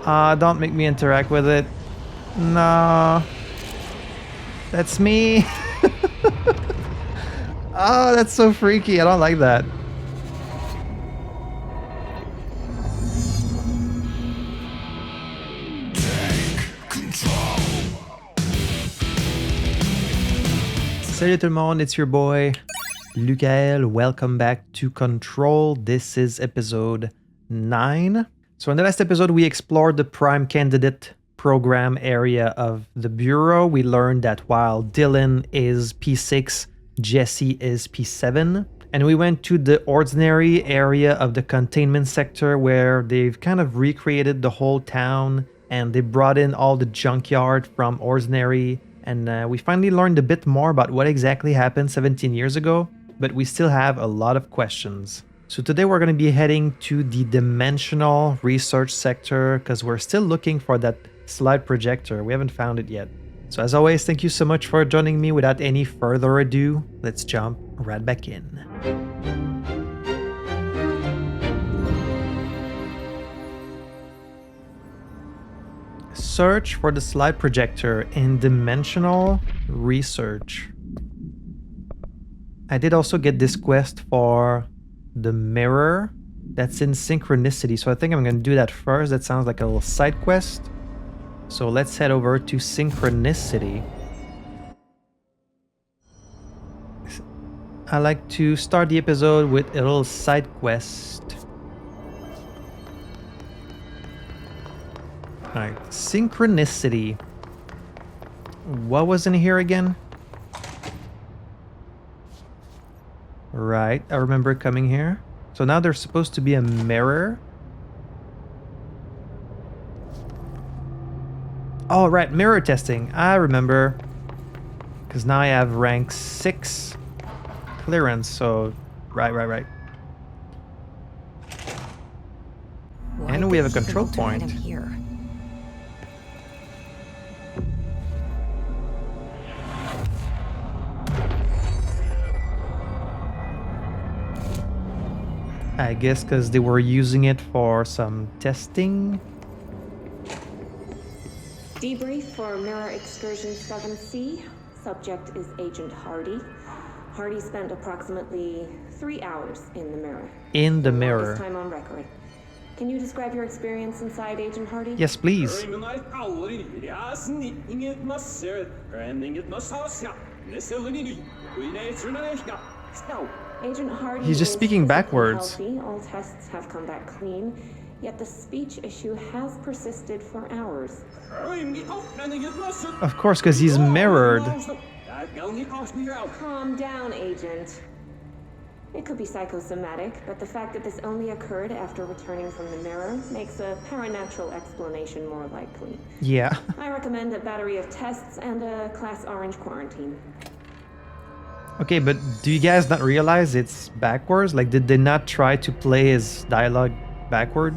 Don't make me interact with it. No. That's me. Oh, that's so freaky. I don't like that. Salut tout le monde, it's your boy Lukael. Welcome back to Control. This is episode 9. So in the last episode, we explored the prime candidate program area of the Bureau. We learned that while Dylan is P6, Jesse is P7. And we went to the ordinary area of the containment sector where they've kind of recreated the whole town and they brought in all the junkyard from ordinary. And we finally learned a bit more about what exactly happened 17 years ago, but we still have a lot of questions. So today we're going to be heading to the dimensional research sector because we're still looking for that slide projector. We haven't found it yet. So as always, thank you so much for joining me. Without any further ado, let's jump right back in. Search for the slide projector in dimensional research. I did also get this quest for the mirror that's in synchronicity, so I think I'm going to do that first. That sounds like a little side quest. So let's head over to synchronicity. I like to start the episode with a little side quest. Alright, synchronicity. What was in here again? Right, I remember coming here. So now there's supposed to be a mirror. Oh, right, mirror testing. I remember. Because now I have rank 6 clearance, so... Right. And we have a control point. Here. I guess because they were using it for some testing. Debrief for Mirror Excursion 7C. Subject is Agent Hardy. Hardy spent approximately 3 hours in the mirror. In the Longest mirror. time on record. Can you describe your experience inside, Agent Hardy? Yes, please. So, Agent Hardy He's just is speaking physically backwards. healthy. All tests have come back clean, yet the speech issue has persisted for hours. Of course, because he's mirrored. Calm down, Agent. It could be psychosomatic, but the fact that this only occurred after returning from the mirror makes a paranatural explanation more likely. Yeah. I recommend a battery of tests and a Class Orange quarantine. Okay, but do you guys not realize it's backwards? Like, did they not try to play his dialogue backward?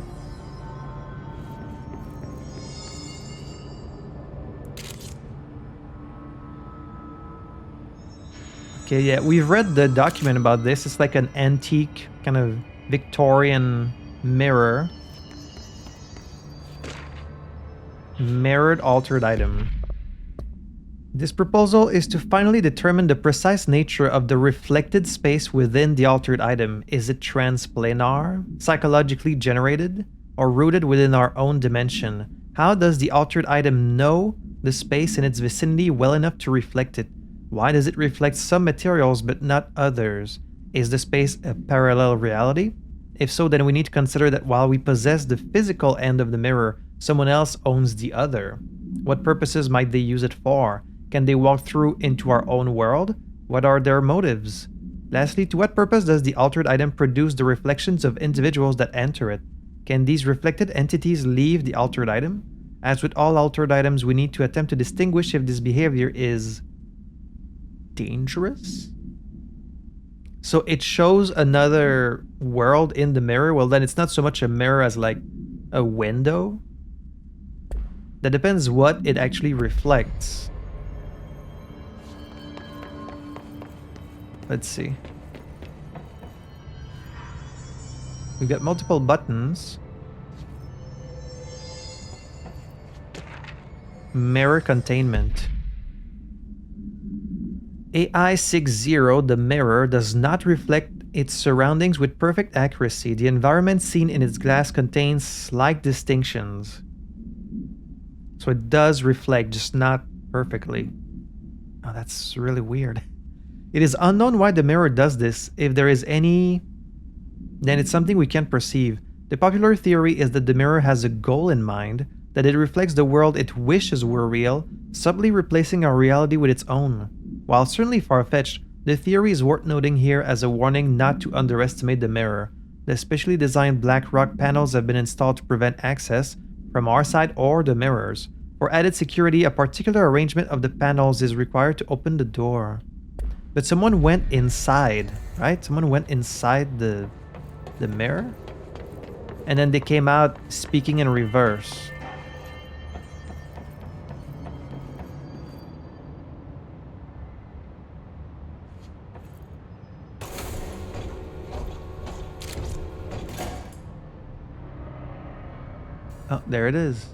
Okay, yeah, we've read the document about this. It's like an antique, kind of Victorian mirror. Mirrored altered item. This proposal is to finally determine the precise nature of the reflected space within the altered item. Is it transplanar, psychologically generated, or rooted within our own dimension? How does the altered item know the space in its vicinity well enough to reflect it? Why does it reflect some materials but not others? Is the space a parallel reality? If so, then we need to consider that while we possess the physical end of the mirror, someone else owns the other. What purposes might they use it for? Can they walk through into our own world? What are their motives? Lastly, to what purpose does the altered item produce the reflections of individuals that enter it? Can these reflected entities leave the altered item? As with all altered items, we need to attempt to distinguish if this behavior is dangerous? So it shows another world in the mirror. Well, then it's not so much a mirror as like a window. That depends what it actually reflects. Let's see. We've got multiple buttons. Mirror containment. AI-60, the mirror, does not reflect its surroundings with perfect accuracy. The environment seen in its glass contains slight distinctions. So it does reflect, just not perfectly. Oh, that's really weird. It is unknown why the mirror does this. If there is any, then it's something we can't perceive. The popular theory is that the mirror has a goal in mind, that it reflects the world it wishes were real, subtly replacing our reality with its own. While certainly far-fetched, the theory is worth noting here as a warning not to underestimate the mirror. The specially designed black rock panels have been installed to prevent access from our side or the mirrors. For added security, a particular arrangement of the panels is required to open the door. But someone went inside, right? Someone went inside the mirror? And then they came out speaking in reverse. Oh, there it is.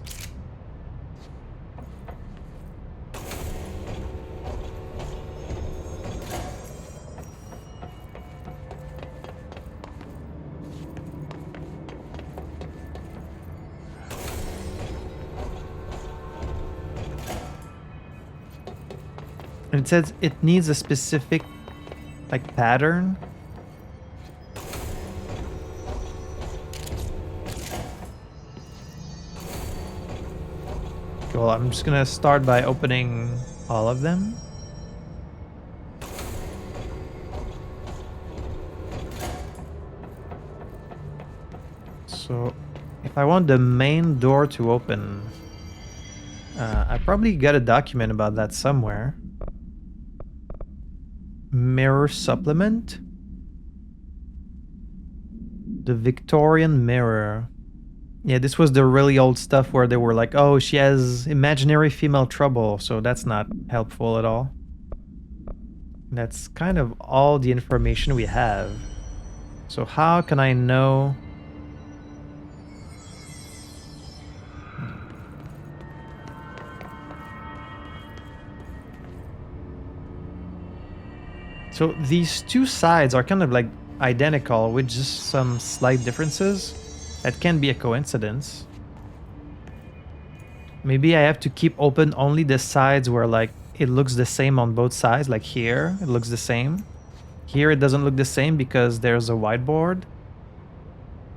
And it says it needs a specific, like, pattern. Well, I'm just gonna start by opening all of them. So, if I want the main door to open, I probably got a document about that somewhere. Mirror supplement. The Victorian mirror. Yeah, this was the really old stuff where they were like, oh, she has imaginary female trouble, so that's not helpful at all. That's kind of all the information we have. So how can I know? So these two sides are kind of like identical with just some slight differences. That can be a coincidence. Maybe I have to keep open only the sides where like it looks the same on both sides. Like here, it looks the same. Here it doesn't look the same because there's a whiteboard.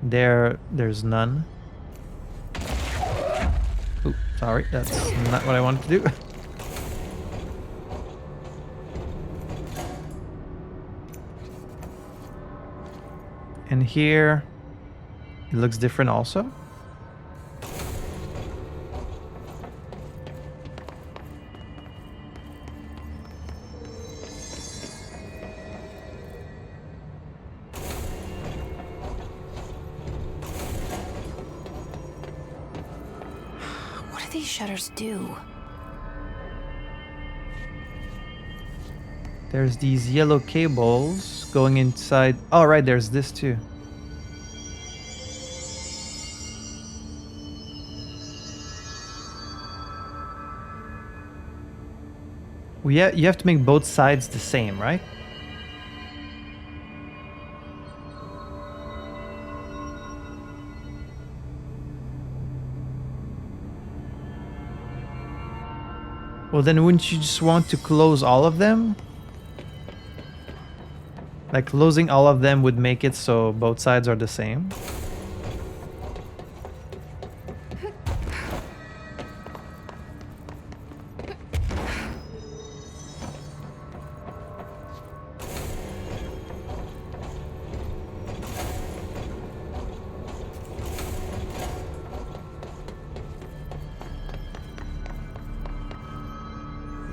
There's none. Ooh, sorry, that's not what I wanted to do. And here, it looks different also. What do these shutters do? There's these yellow cables going inside. Oh, right, there's this too. Well, yeah, you have to make both sides the same, right? Well, then wouldn't you just want to close all of them? Like closing all of them would make it so both sides are the same.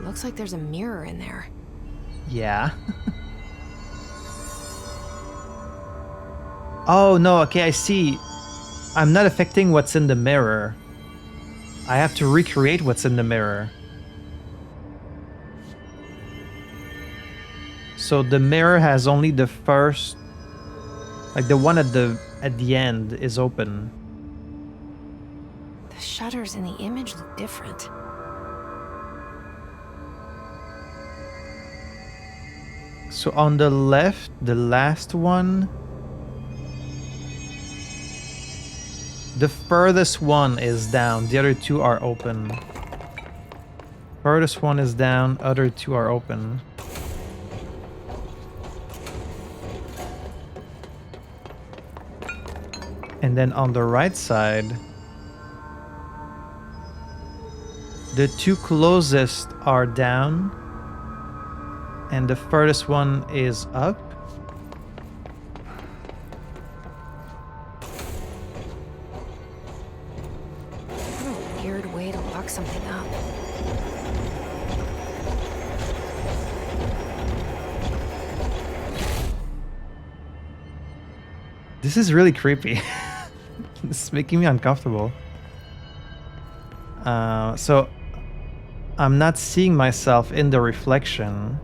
Looks like there's a mirror in there. Yeah. Oh, no, okay, I see. I'm not affecting what's in the mirror. I have to recreate what's in the mirror. So the mirror has only the first, like the one at the end is open. The shutters in the image look different. So on the left, the last one, the furthest one is down. The other two are open. Furthest one is down, other two are open. And then on the right side, the two closest are down, and the furthest one is up. What a weird way to lock something up. This is really creepy. It's making me uncomfortable. So I'm not seeing myself in the reflection.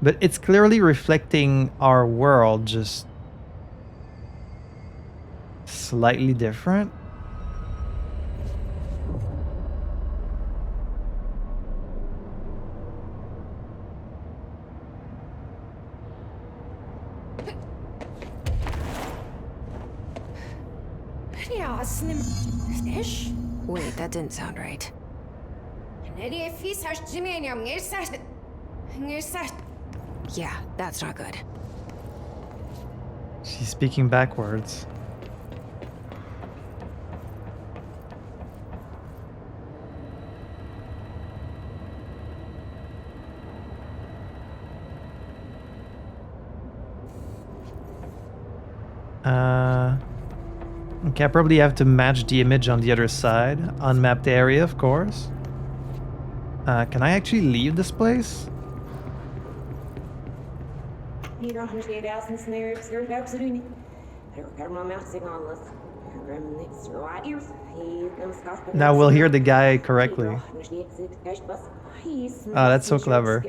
But it's clearly reflecting our world, just slightly different. Wait, that didn't sound right. Yeah, that's not good. She's speaking backwards. Okay, I probably have to match the image on the other side. Unmapped area, of course. Can I actually leave this place? Now we'll hear the guy correctly. Oh, that's so clever.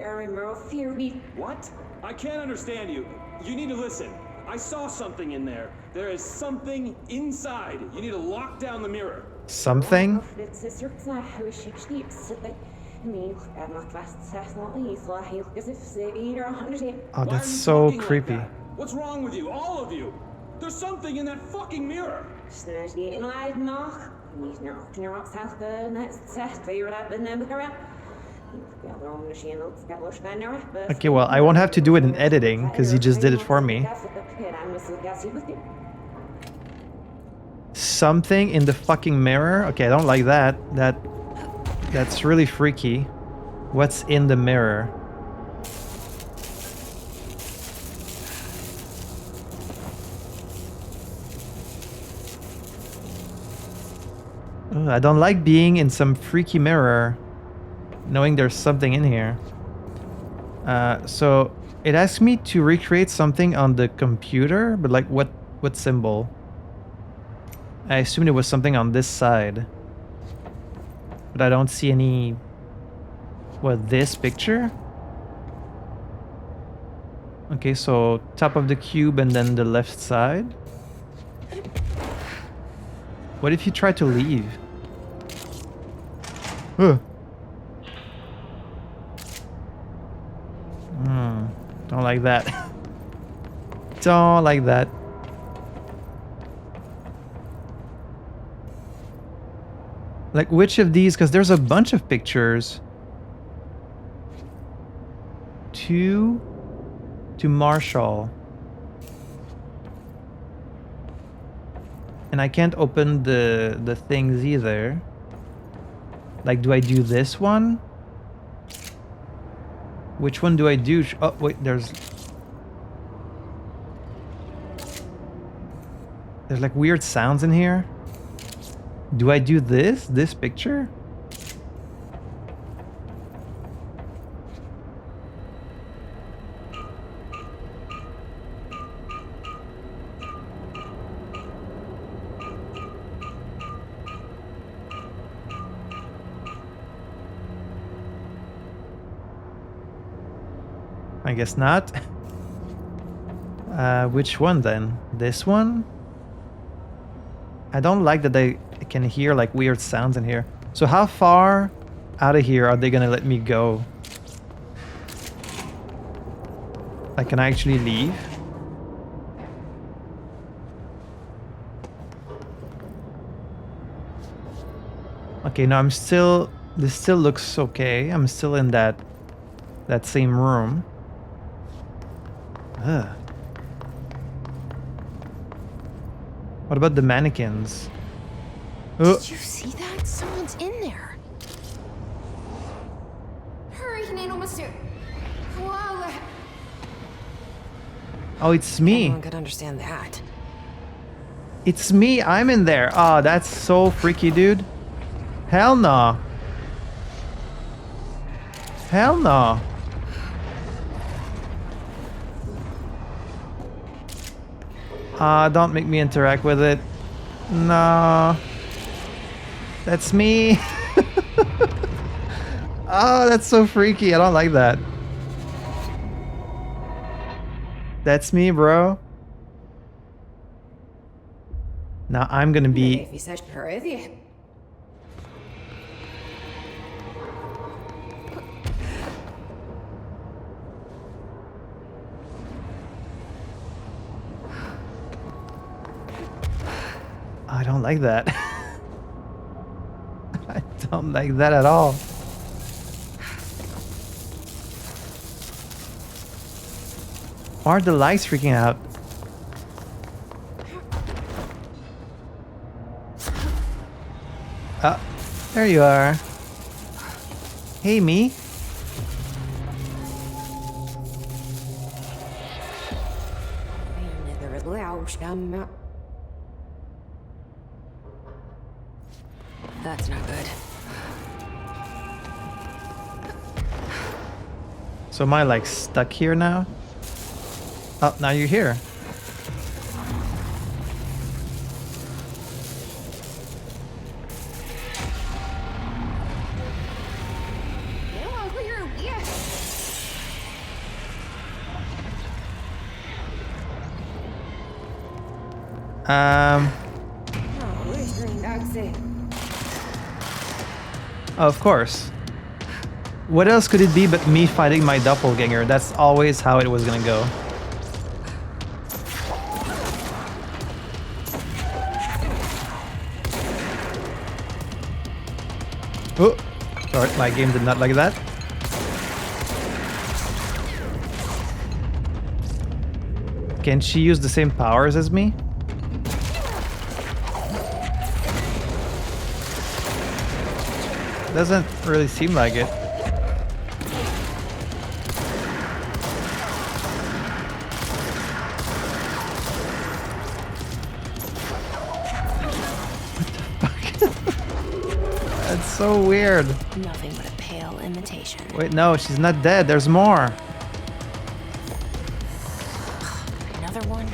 What? I can't understand you. You need to listen. I saw something in there. There is something inside. You need to lock down the mirror. Something? Oh, that's so creepy. What's wrong with you? All of you? There's something in that fucking mirror. Okay, well, I won't have to do it in editing because he just did it for me. Something in the fucking mirror? Okay, I don't like that. That's really freaky. What's in the mirror? Ugh, I don't like being in some freaky mirror, knowing there's something in here. So it asked me to recreate something on the computer, but like what symbol? I assumed it was something on this side, but I don't see any. What, this picture? Okay, so top of the cube and then the left side. What if you try to leave? Don't like that. Don't like that. Like, which of these? Because there's a bunch of pictures. To Marshall. And I can't open the things either. Like, do I do this one? Which one do I do? Oh, wait, there's like weird sounds in here. Do I do this picture? I guess not. Which one then? This one? I don't like that I can hear like weird sounds in here. So how far out of here are they gonna let me go? Like, can I actually leave? Okay, no, I'm still... This still looks okay. I'm still in that same room. Ugh. What about the mannequins? Oh. Did you see that? Someone's in there. Hurry, Nanomaster. Wow. Oh, it's me. Anyone could understand that. It's me. I'm in there. Oh, that's so freaky, dude. Hell no. Hell no. Don't make me interact with it. No. That's me. Oh, that's so freaky. I don't like that. That's me, bro. Now I'm gonna be... I don't like that. I don't like that at all. Why are the lights freaking out? Ah, there you are. Hey, me. That's not good. So am I like stuck here now? Oh, now you're here. Of course. What else could it be but me fighting my doppelganger? That's always how it was gonna go. Oh, sorry, my game did not like that. Can she use the same powers as me? Doesn't really seem like it. What the fuck? That's so weird. Nothing but a pale imitation. Wait, no, she's not dead. There's more. Another one?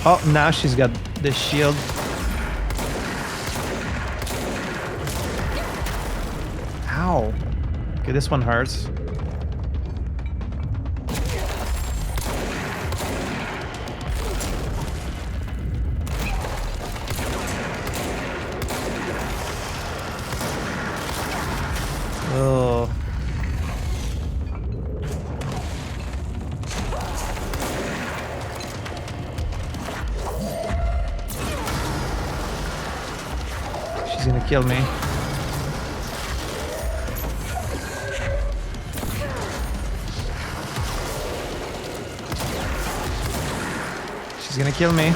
Oh, now she's got the shield. Ow. Okay, this one hurts. Oh. She's gonna kill me. She's gonna kill me.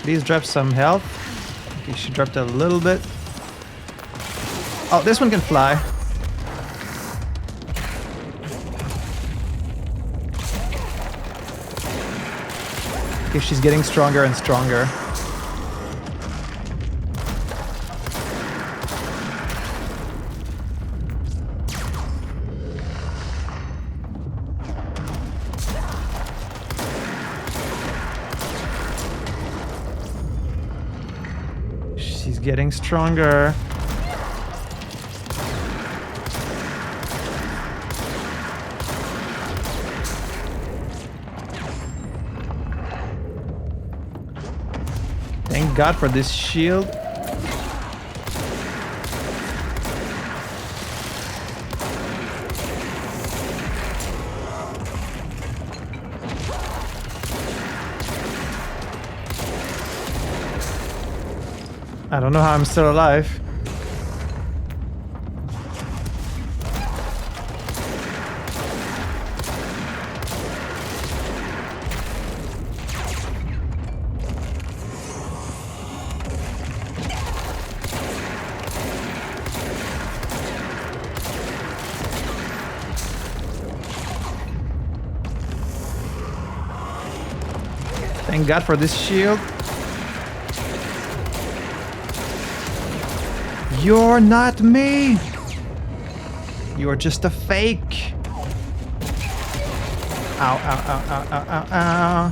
Please drop some health. Okay, she dropped a little bit. Oh, this one can fly. Okay, she's getting stronger and stronger. getting stronger. Thank God for this shield. I don't know how I'm still alive. Thank God for this shield. You're not me! You're just a fake! Ow, ow, ow, ow, ow, ow, ow.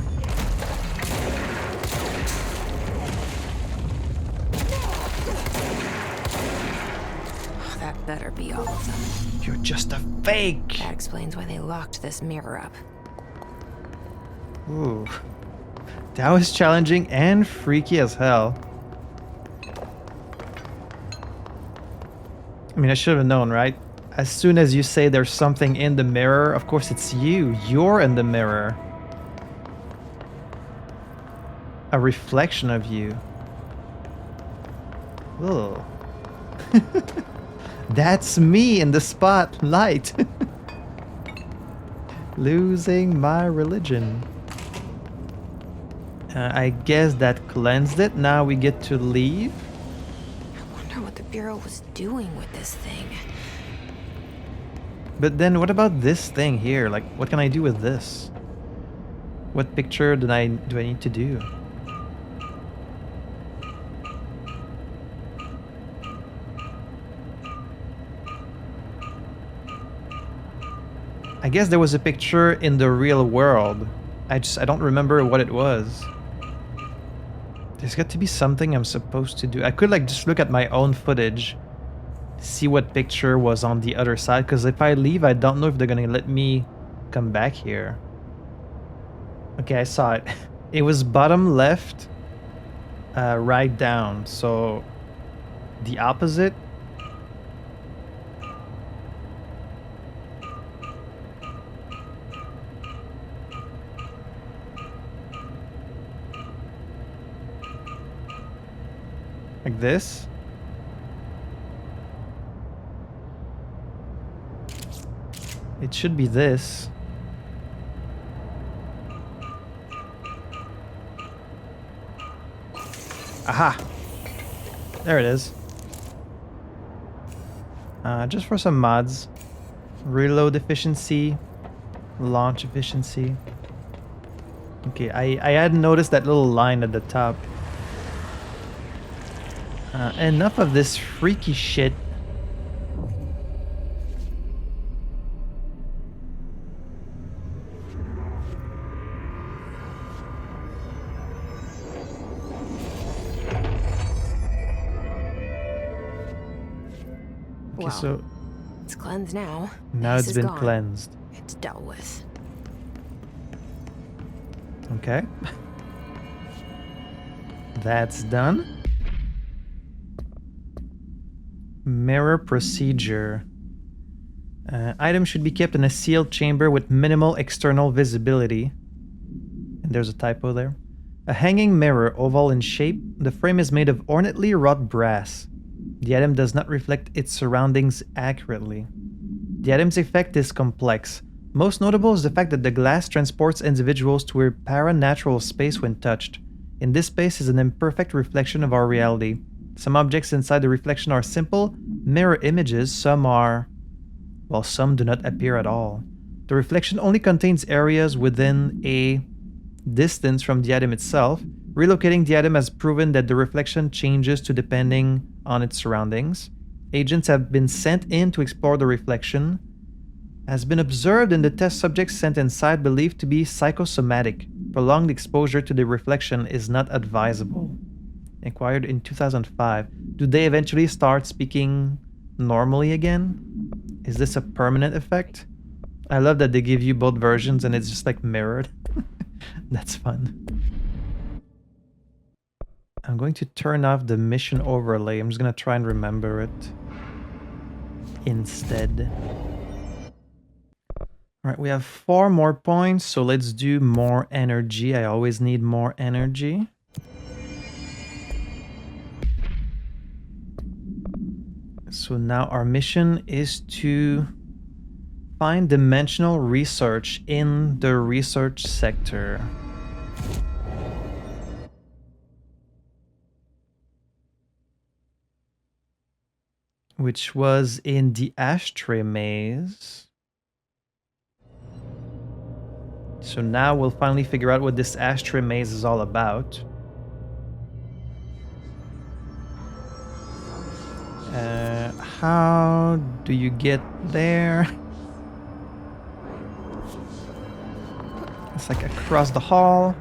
Oh, that better be all of them. You're just a fake! That explains why they locked this mirror up. Ooh. That was challenging and freaky as hell. I mean, I should have known, right? As soon as you say there's something in the mirror, of course it's you. You're in the mirror. A reflection of you. Oh. That's me in the spotlight. Losing my religion. I guess that cleansed it. Now we get to leave. I wonder what the Bureau was doing with this thing. But then what about this thing here? Like, what can I do with this? What picture do I need to do? I guess there was a picture in the real world. I don't remember what it was. There's got to be something I'm supposed to do. I could like just look at my own footage, see what picture was on the other side, because if I leave, I don't know if they're gonna let me come back here. Okay, I saw it. It was bottom left, right down. So the opposite. Like this. It should be this. Aha! There it is. Just for some mods. Reload efficiency. Launch efficiency. Okay, I hadn't noticed that little line at the top. Enough of this freaky shit. Okay, Well, so it's cleansed now. now This it's is been gone. cleansed. It's dealt with. Okay. That's done. Mirror procedure. Items should be kept in a sealed chamber with minimal external visibility. And there's a typo there. A hanging mirror, oval in shape. The frame is made of ornately wrought brass. The item does not reflect its surroundings accurately. The item's effect is complex. Most notable is the fact that the glass transports individuals to a paranatural space when touched. In this space is an imperfect reflection of our reality. Some objects inside the reflection are simple mirror images, some are, while some do not appear at all. The reflection only contains areas within a distance from the item itself. Relocating the item has proven that the reflection changes to depending on its surroundings. Agents have been sent in to explore the reflection. Has been observed in the test subjects sent inside believed to be psychosomatic. Prolonged exposure to the reflection is not advisable. Acquired in 2005. Do they eventually start speaking normally again? Is this a permanent effect? I love that they give you both versions and it's just like mirrored. That's fun. I'm going to turn off the mission overlay. I'm just going to try and remember it instead. Alright, we have 4 more points, so let's do more energy. I always need more energy. So now our mission is to find dimensional research in the research sector. Which was in the Ashtray maze. So now we'll finally figure out what this Ashtray maze is all about. How do you get there? It's like across the hall.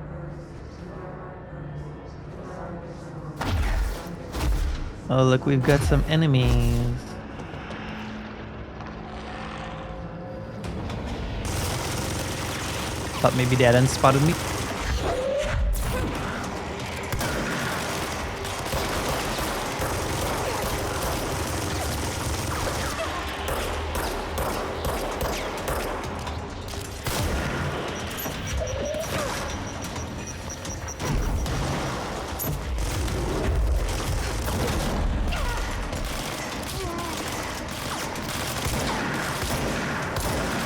Oh look, we've got some enemies. Thought maybe they hadn't spotted me.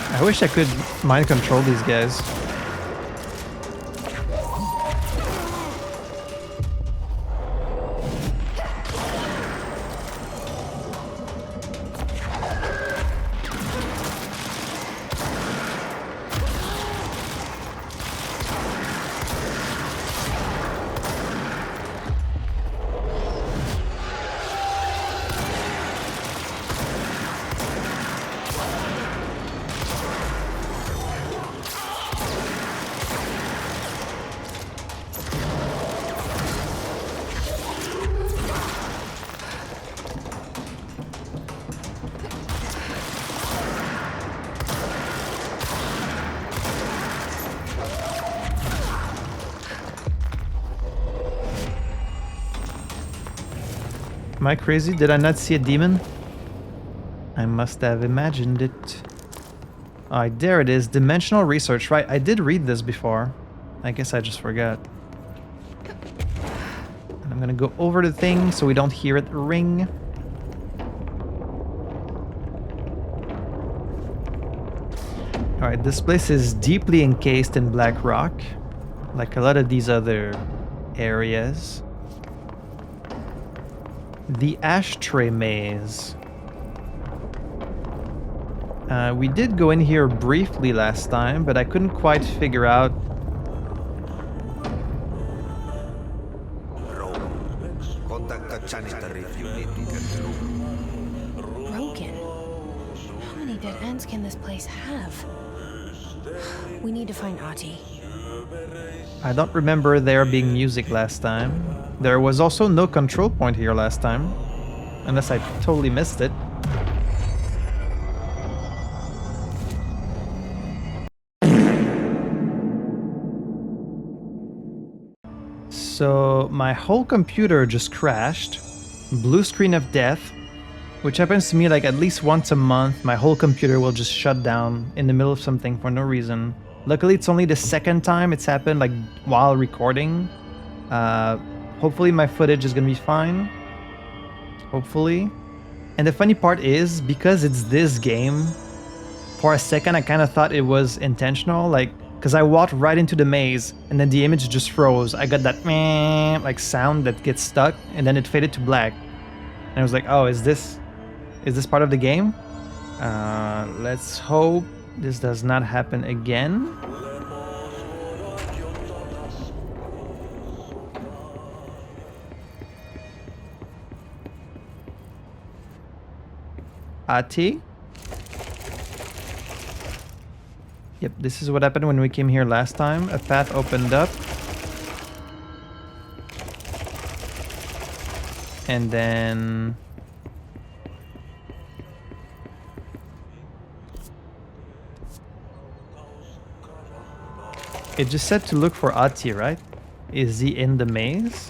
I wish I could mind control these guys. Am I crazy? Did I not see a demon? I must have imagined it. Alright, there it is. Dimensional research. Right, I did read this before. I guess I just forgot. And I'm gonna go over the thing so we don't hear it ring. Alright, this place is deeply encased in black rock. Like a lot of these other areas. The Ashtray maze. We did go in here briefly last time, but I couldn't quite figure out. Contact the janitor if you need to get through. Broken? How many dead ends can this place have? We need to find Ahti. I don't remember there being music last time. There was also no control point here last time. Unless I totally missed it. So my whole computer just crashed. Blue screen of death. Which happens to me like at least once a month. My whole computer will just shut down in the middle of something for no reason. Luckily it's only the second time it's happened, like while recording. Hopefully my footage is gonna be fine. Hopefully. And the funny part is, because it's this game, for a second I kind of thought it was intentional, like, because I walked right into the maze and then the image just froze. I got that meh, like sound that gets stuck and then it faded to black. And I was like, oh, is this part of the game? Let's hope this does not happen again. Ahti? Yep, this is what happened when we came here last time. A path opened up. And then... It just said to look for Ahti, right? Is he in the maze?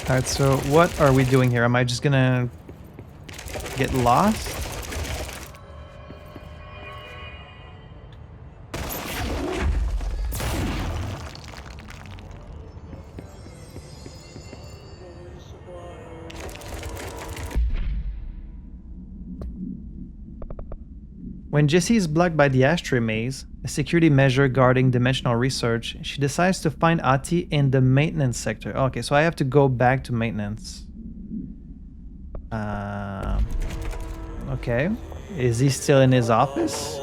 Alright, so what are we doing here? Am I just gonna get lost? When Jessie is blocked by the Ashtray maze, a security measure guarding dimensional research, she decides to find Ahti in the maintenance sector. Okay, so I have to go back to maintenance. Okay. Is he still in his office?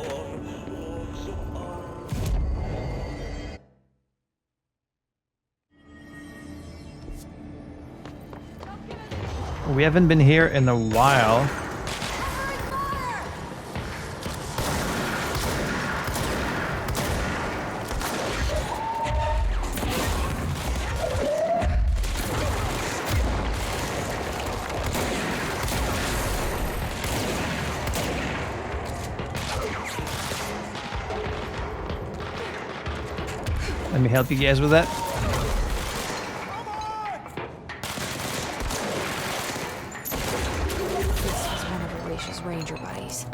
We haven't been here in a while. Let me help you guys with that. This was one of Alicia's ranger buddies.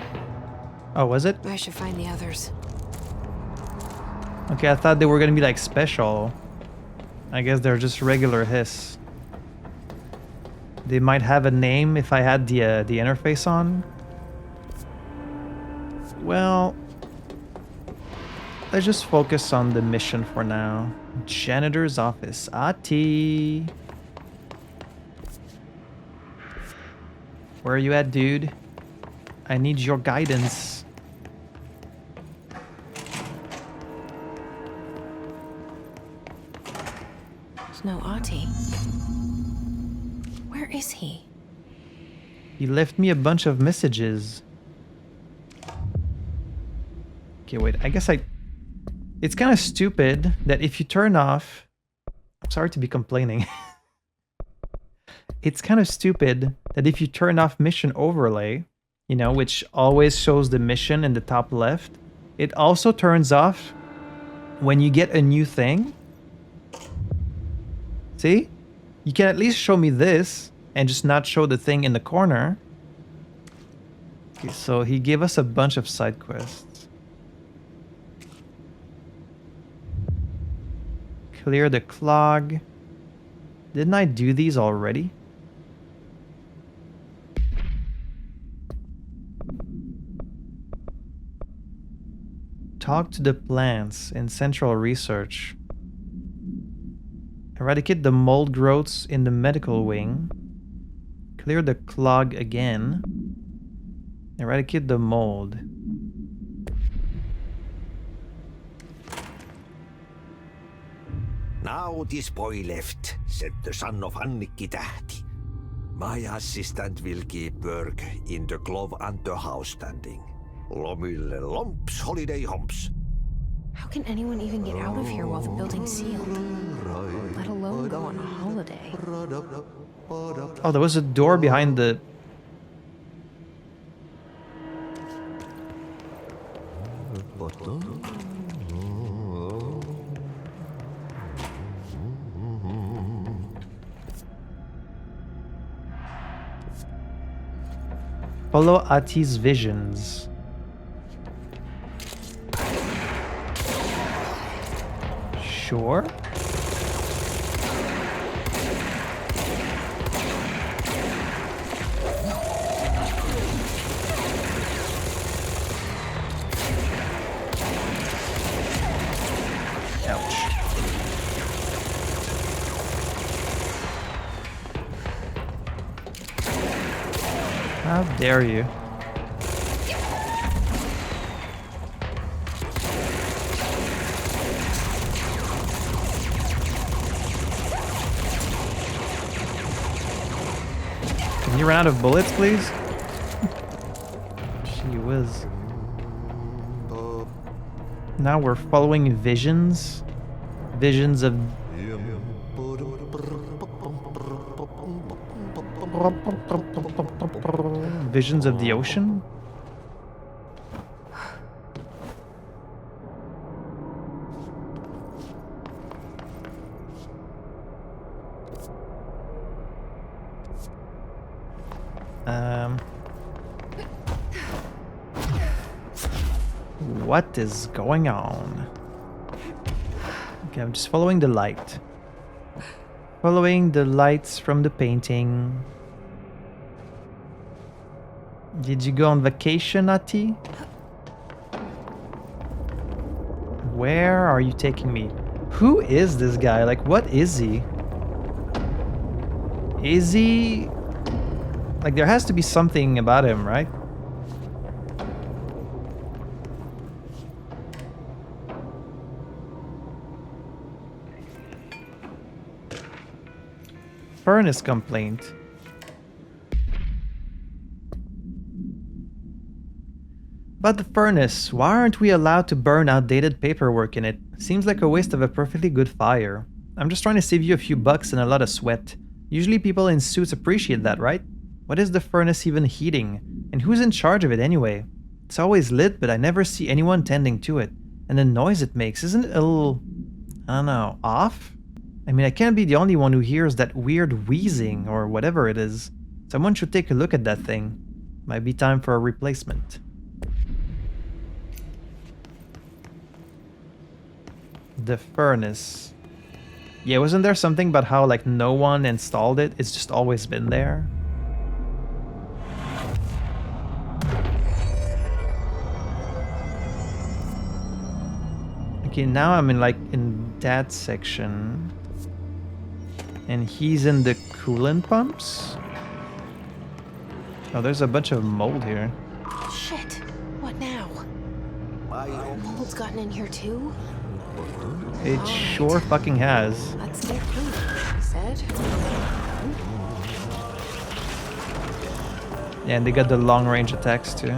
Oh, was it? I should find the others. Okay, I thought they were gonna be like special. I guess they're just regular hiss. They might have a name if I had the interface on. Well, let's just focus on the mission for now. Janitor's office. Ahti. Where are you at, dude? I need your guidance. There's no Ahti. Where is he? He left me a bunch of messages. Okay, wait. I guess It's kind of stupid that if you turn off... I'm sorry to be complaining. It's kind of stupid that if you turn off mission overlay, you know, which always shows the mission in the top left, it also turns off when you get a new thing. See? You can at least show me this and just not show the thing in the corner. Okay, so he gave us a bunch of side quests. Clear the clog. Didn't I do these already? Talk to the plants in central research. Eradicate the mold growths in the medical wing. Clear the clog again. Eradicate the mold. Now this boy left, said the son of Annikki Tähti. My assistant will keep work in the glove and the house standing. Lomille lomps, holiday humps. How can anyone even get out of here while the building's sealed? Let alone go on a holiday. Oh, there was a door behind the... Follow Ahti's visions. Sure. Ouch. How dare you? Can you run out of bullets, please? Gee whiz. Now we're following visions. Visions of... Visions of the ocean? What is going on? Okay, I'm just following the light. Following the lights from the painting. Did you go on vacation, Ahti? Where are you taking me? Who is this guy? Like, what is he? Is he... Like, there has to be something about him, right? Furnace complaint. But the furnace, why aren't we allowed to burn outdated paperwork in it? Seems like a waste of a perfectly good fire. I'm just trying to save you a few bucks and a lot of sweat. Usually people in suits appreciate that, right? What is the furnace even heating? And who's in charge of it anyway? It's always lit, but I never see anyone tending to it. And the noise it makes, isn't it a little... I don't know, off? I mean, I can't be the only one who hears that weird wheezing or whatever it is. Someone should take a look at that thing. Might be time for a replacement. The furnace. Yeah, wasn't there something about how like no one installed it? It's just always been there. Okay, now I'm in that section. And he's in the coolant pumps? Oh, there's a bunch of mold here. Shit. What now? Mold's gotten in here too? It sure fucking has. Let's get clean, he said. Yeah, and they got the long range attacks too.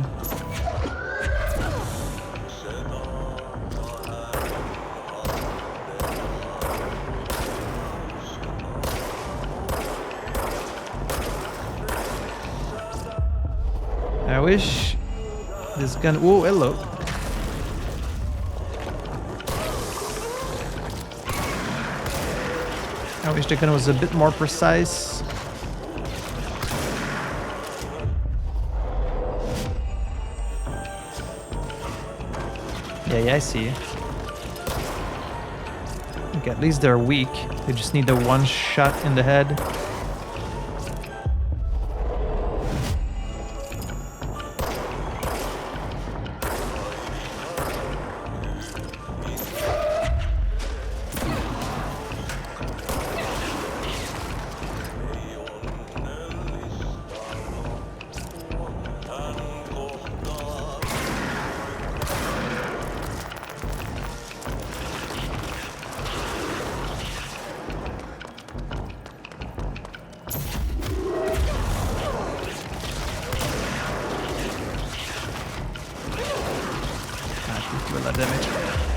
I wish this gun... Oh, hello. I wish the gun was a bit more precise. Yeah, I see. Okay, at least they're weak. They just need the one shot in the head.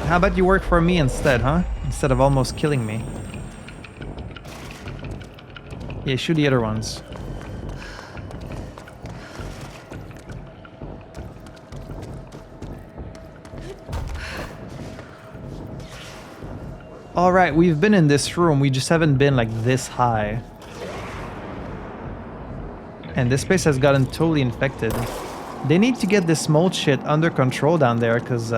How about you work for me instead, huh? Instead of almost killing me. Yeah, shoot the other ones. Alright, we've been in this room, we just haven't been like this high. And this place has gotten totally infected. They need to get this mold shit under control down there, because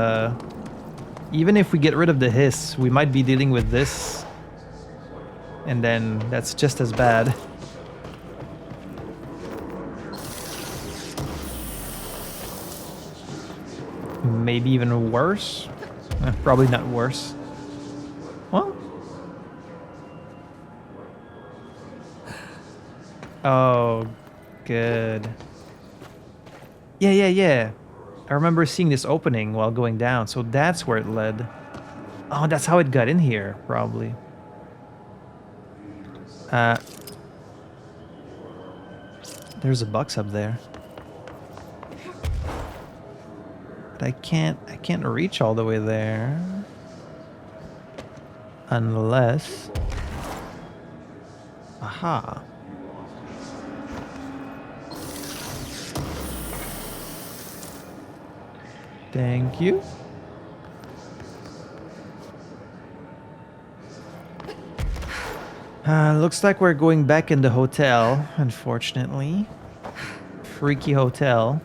even if we get rid of the hiss, we might be dealing with this. And then that's just as bad. Maybe even worse? Probably not worse. Well. Oh, good. Yeah. I remember seeing this opening while going down, so that's where it led. Oh, that's how it got in here, probably. There's a box up there. But I can't reach all the way there. Unless... Aha. Thank you. Looks like we're going back in the hotel, unfortunately. Freaky hotel.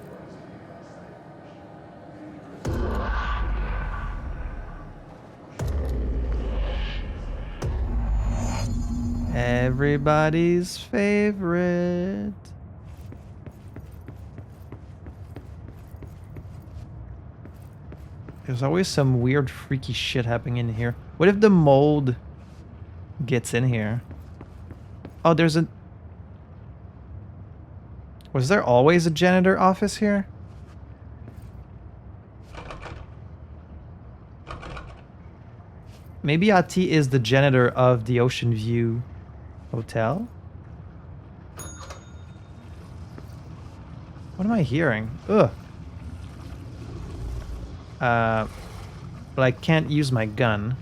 Everybody's favorite. There's always some weird freaky shit happening in here. What if the mold gets in here? Oh, there's a... Was there always a janitor office here? Maybe Ahti is the janitor of the Ocean View Hotel? What am I hearing? Ugh. But I can't use my gun.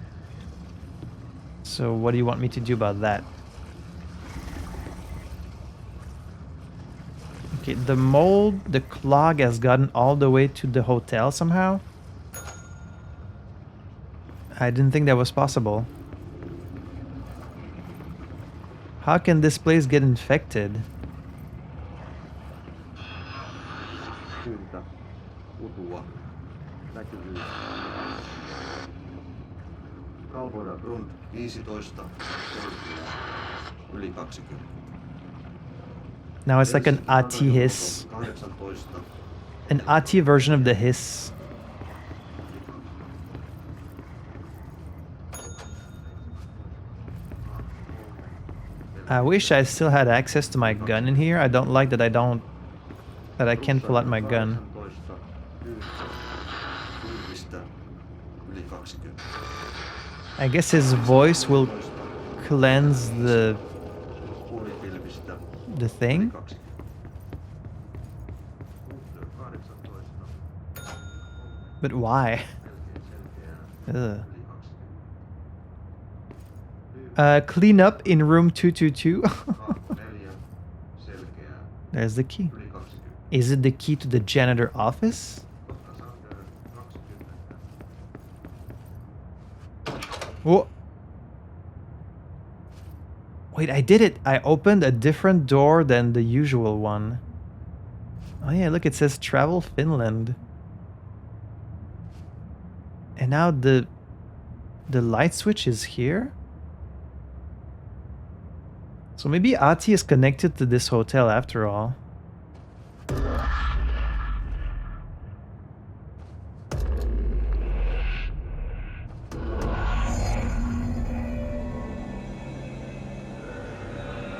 So what do you want me to do about that? Okay, the mold, the clog has gotten all the way to the hotel somehow. I didn't think that was possible. How can this place get infected? Now it's like an Ahti hiss. An Ahti version of the hiss. I wish I still had access to my gun in here. I don't like that I can't pull out my gun. I guess his voice will cleanse the thing. But why? Ugh. Clean up in room 222. There's the key. Is it the key to the janitor office? Whoa. Wait, I did it. I opened a different door than the usual one. Oh yeah, look, it says Travel Finland. And now the light switch is here? So maybe Ahti is connected to this hotel after all.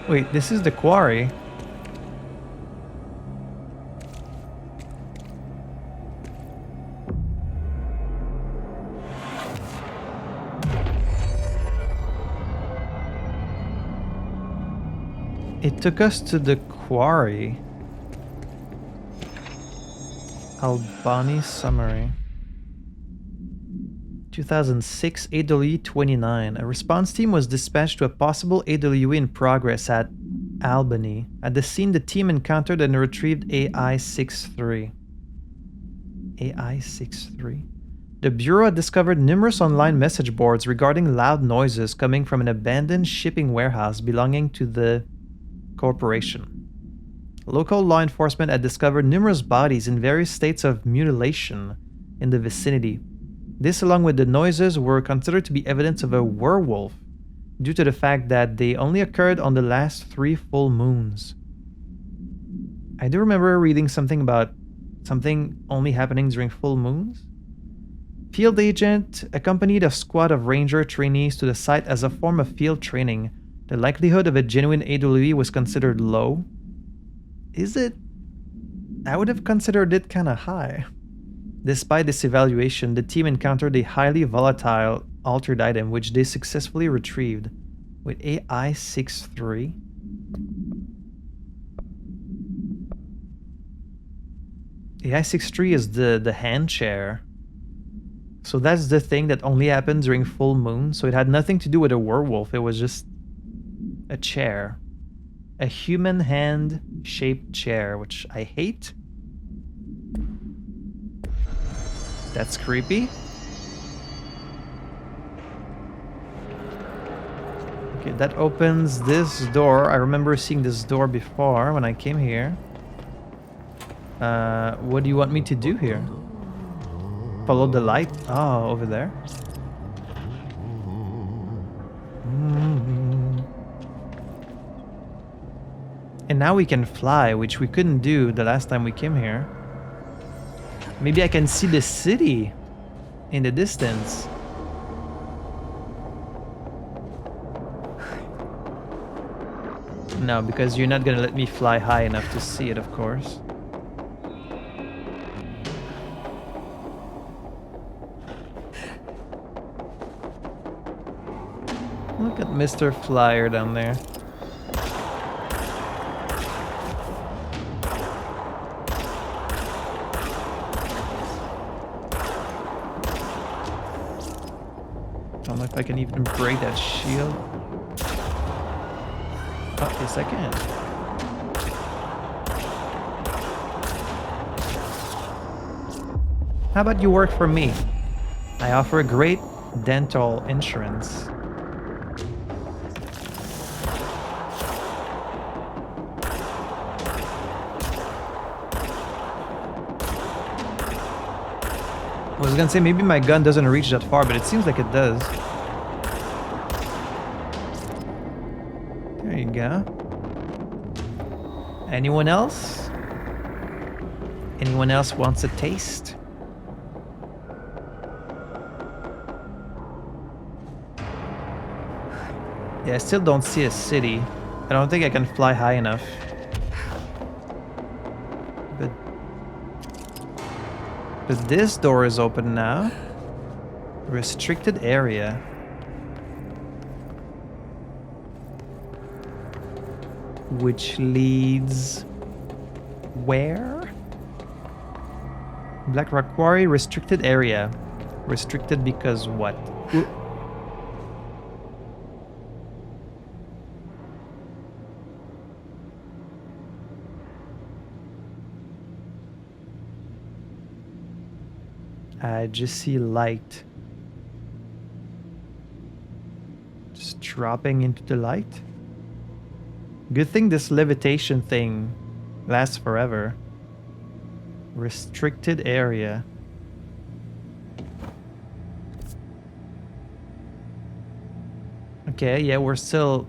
Wait, this is the quarry. It took us to the quarry. Albani summary. 2006 AWE 29. A response team was dispatched to a possible AWE in progress at Albany. At the scene, the team encountered and retrieved AI-63. AI-63. The Bureau had discovered numerous online message boards regarding loud noises coming from an abandoned shipping warehouse belonging to the corporation. Local law enforcement had discovered numerous bodies in various states of mutilation in the vicinity. This, along with the noises, were considered to be evidence of a werewolf due to the fact that they only occurred on the last 3 full moons. I do remember reading something about something only happening during full moons. Field agent accompanied a squad of ranger trainees to the site as a form of field training. The likelihood of a genuine AWE was considered low. Is it? I would have considered it kind of high. Despite this evaluation, the team encountered a highly volatile altered item which they successfully retrieved with AI 6-3. AI 6-3 is the hand chair. So that's the thing that only happened during full moon. So it had nothing to do with a werewolf. It was just a chair. A human hand-shaped chair, which I hate. That's creepy. Okay, that opens this door. I remember seeing this door before when I came here. What do you want me to do here? Follow the light? Oh, over there. And now we can fly, which we couldn't do the last time we came here. Maybe I can see the city in the distance. No, because you're not gonna let me fly high enough to see it, of course. Look at Mr. Flyer down there. I don't know if I can even break that shield. Oh, yes I can. How about you work for me? I offer a great dental insurance. I was gonna say maybe my gun doesn't reach that far, but it seems like it does. There you go. Anyone else? Anyone else wants a taste? Yeah, I still don't see a city. I don't think I can fly high enough. But this door is open now. Restricted area. Which leads... where? Black Rock Quarry, restricted area. Restricted because what? I just see light. Just dropping into the light. Good thing this levitation thing lasts forever. Restricted area. Okay, yeah, we're still...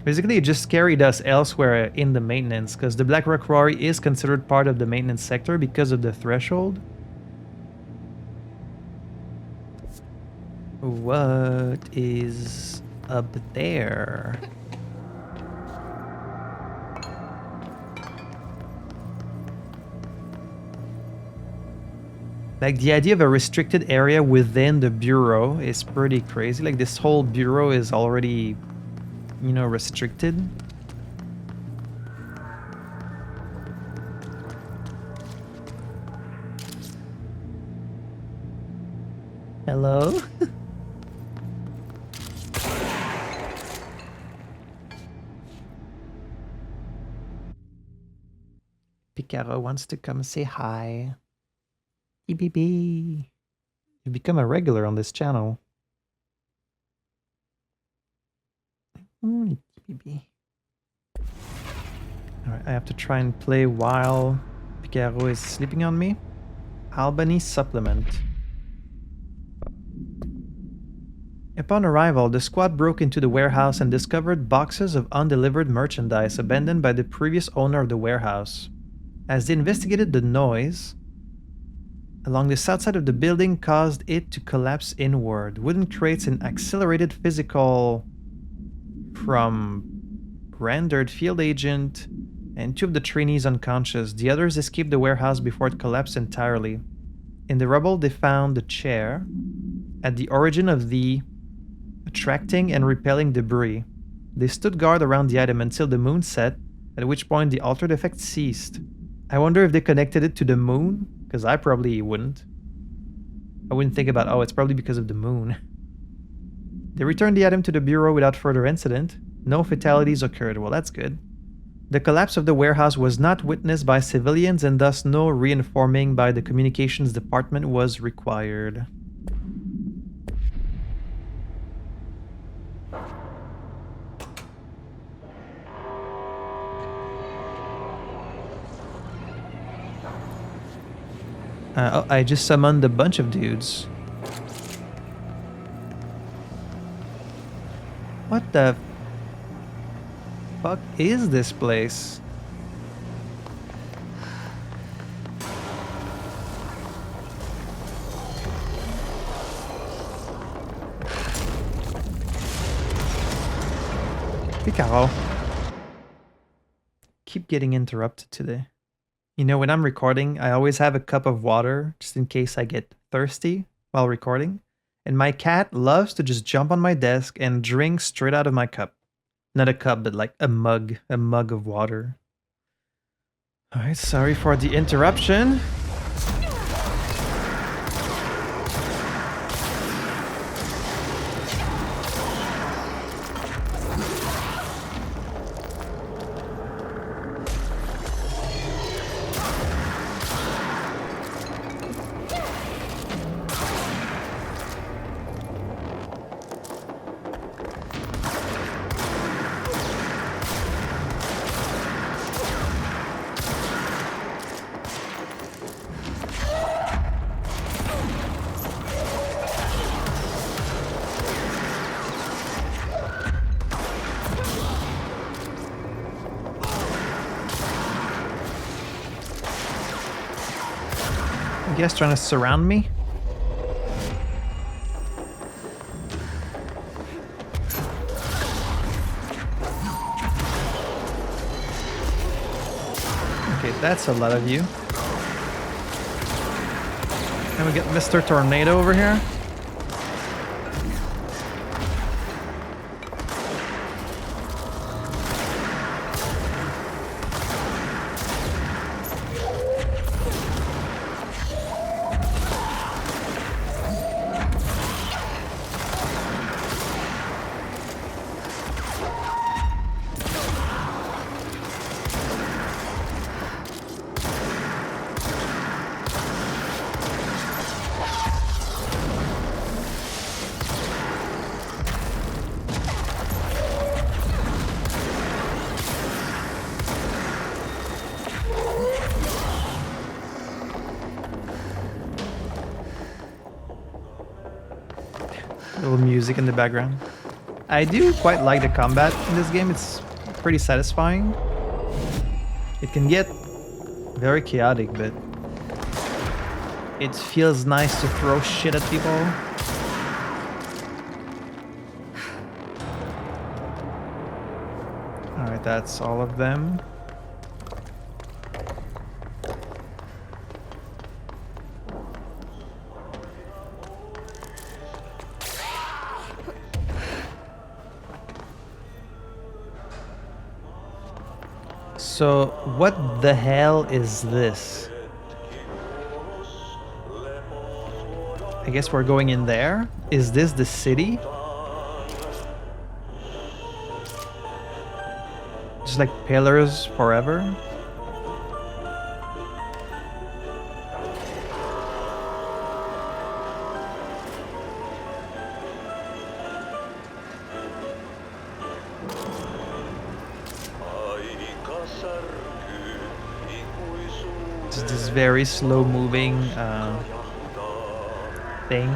Basically, it just carried us elsewhere in the maintenance, because the Black Rock Quarry is considered part of the maintenance sector because of the threshold. What is up there? Like, the idea of a restricted area within the bureau is pretty crazy. Like, this whole bureau is already, you know, restricted. Hello? Picaro wants to come say hi. EBB. You've become a regular on this channel. EBB. Alright, I have to try and play while Picaro is sleeping on me. Albany supplement. Upon arrival, the squad broke into the warehouse and discovered boxes of undelivered merchandise abandoned by the previous owner of the warehouse. As they investigated the noise, along the south side of the building caused it to collapse inward. Wooden crates and accelerated physical from rendered field agent and 2 of the trainees unconscious. The others escaped the warehouse before it collapsed entirely. In the rubble, they found the chair at the origin of the attracting and repelling debris. They stood guard around the item until the moon set, at which point the altered effect ceased. I wonder if they connected it to the moon, because I probably wouldn't. I wouldn't think about, oh, it's probably because of the moon. They returned the item to the bureau without further incident. No fatalities occurred. Well, that's good. The collapse of the warehouse was not witnessed by civilians, and thus no reinforming by the communications department was required. Oh, I just summoned a bunch of dudes. What the fuck is this place? Picaro. Keep getting interrupted today. You know, when I'm recording, I always have a cup of water just in case I get thirsty while recording. And my cat loves to just jump on my desk and drink straight out of my cup. Not a cup, but like a mug of water. Alright, sorry for the interruption. You guys trying to surround me? Okay, that's a lot of you. And we get Mr. Tornado over here. Little music in the background. I do quite like the combat in this game. It's pretty satisfying. It can get very chaotic, but it feels nice to throw shit at people. Alright, that's all of them. So, what the hell is this? I guess we're going in there? Is this the city? Just like pillars forever? Just this very slow moving thing.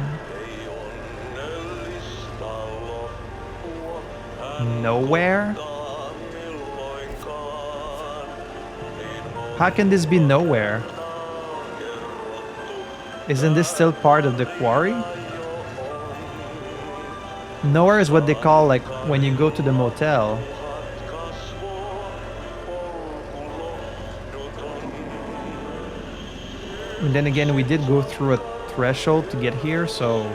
Nowhere? How can this be nowhere? Isn't this still part of the quarry? Nowhere is what they call like when you go to the motel. And then again, we did go through a threshold to get here, so...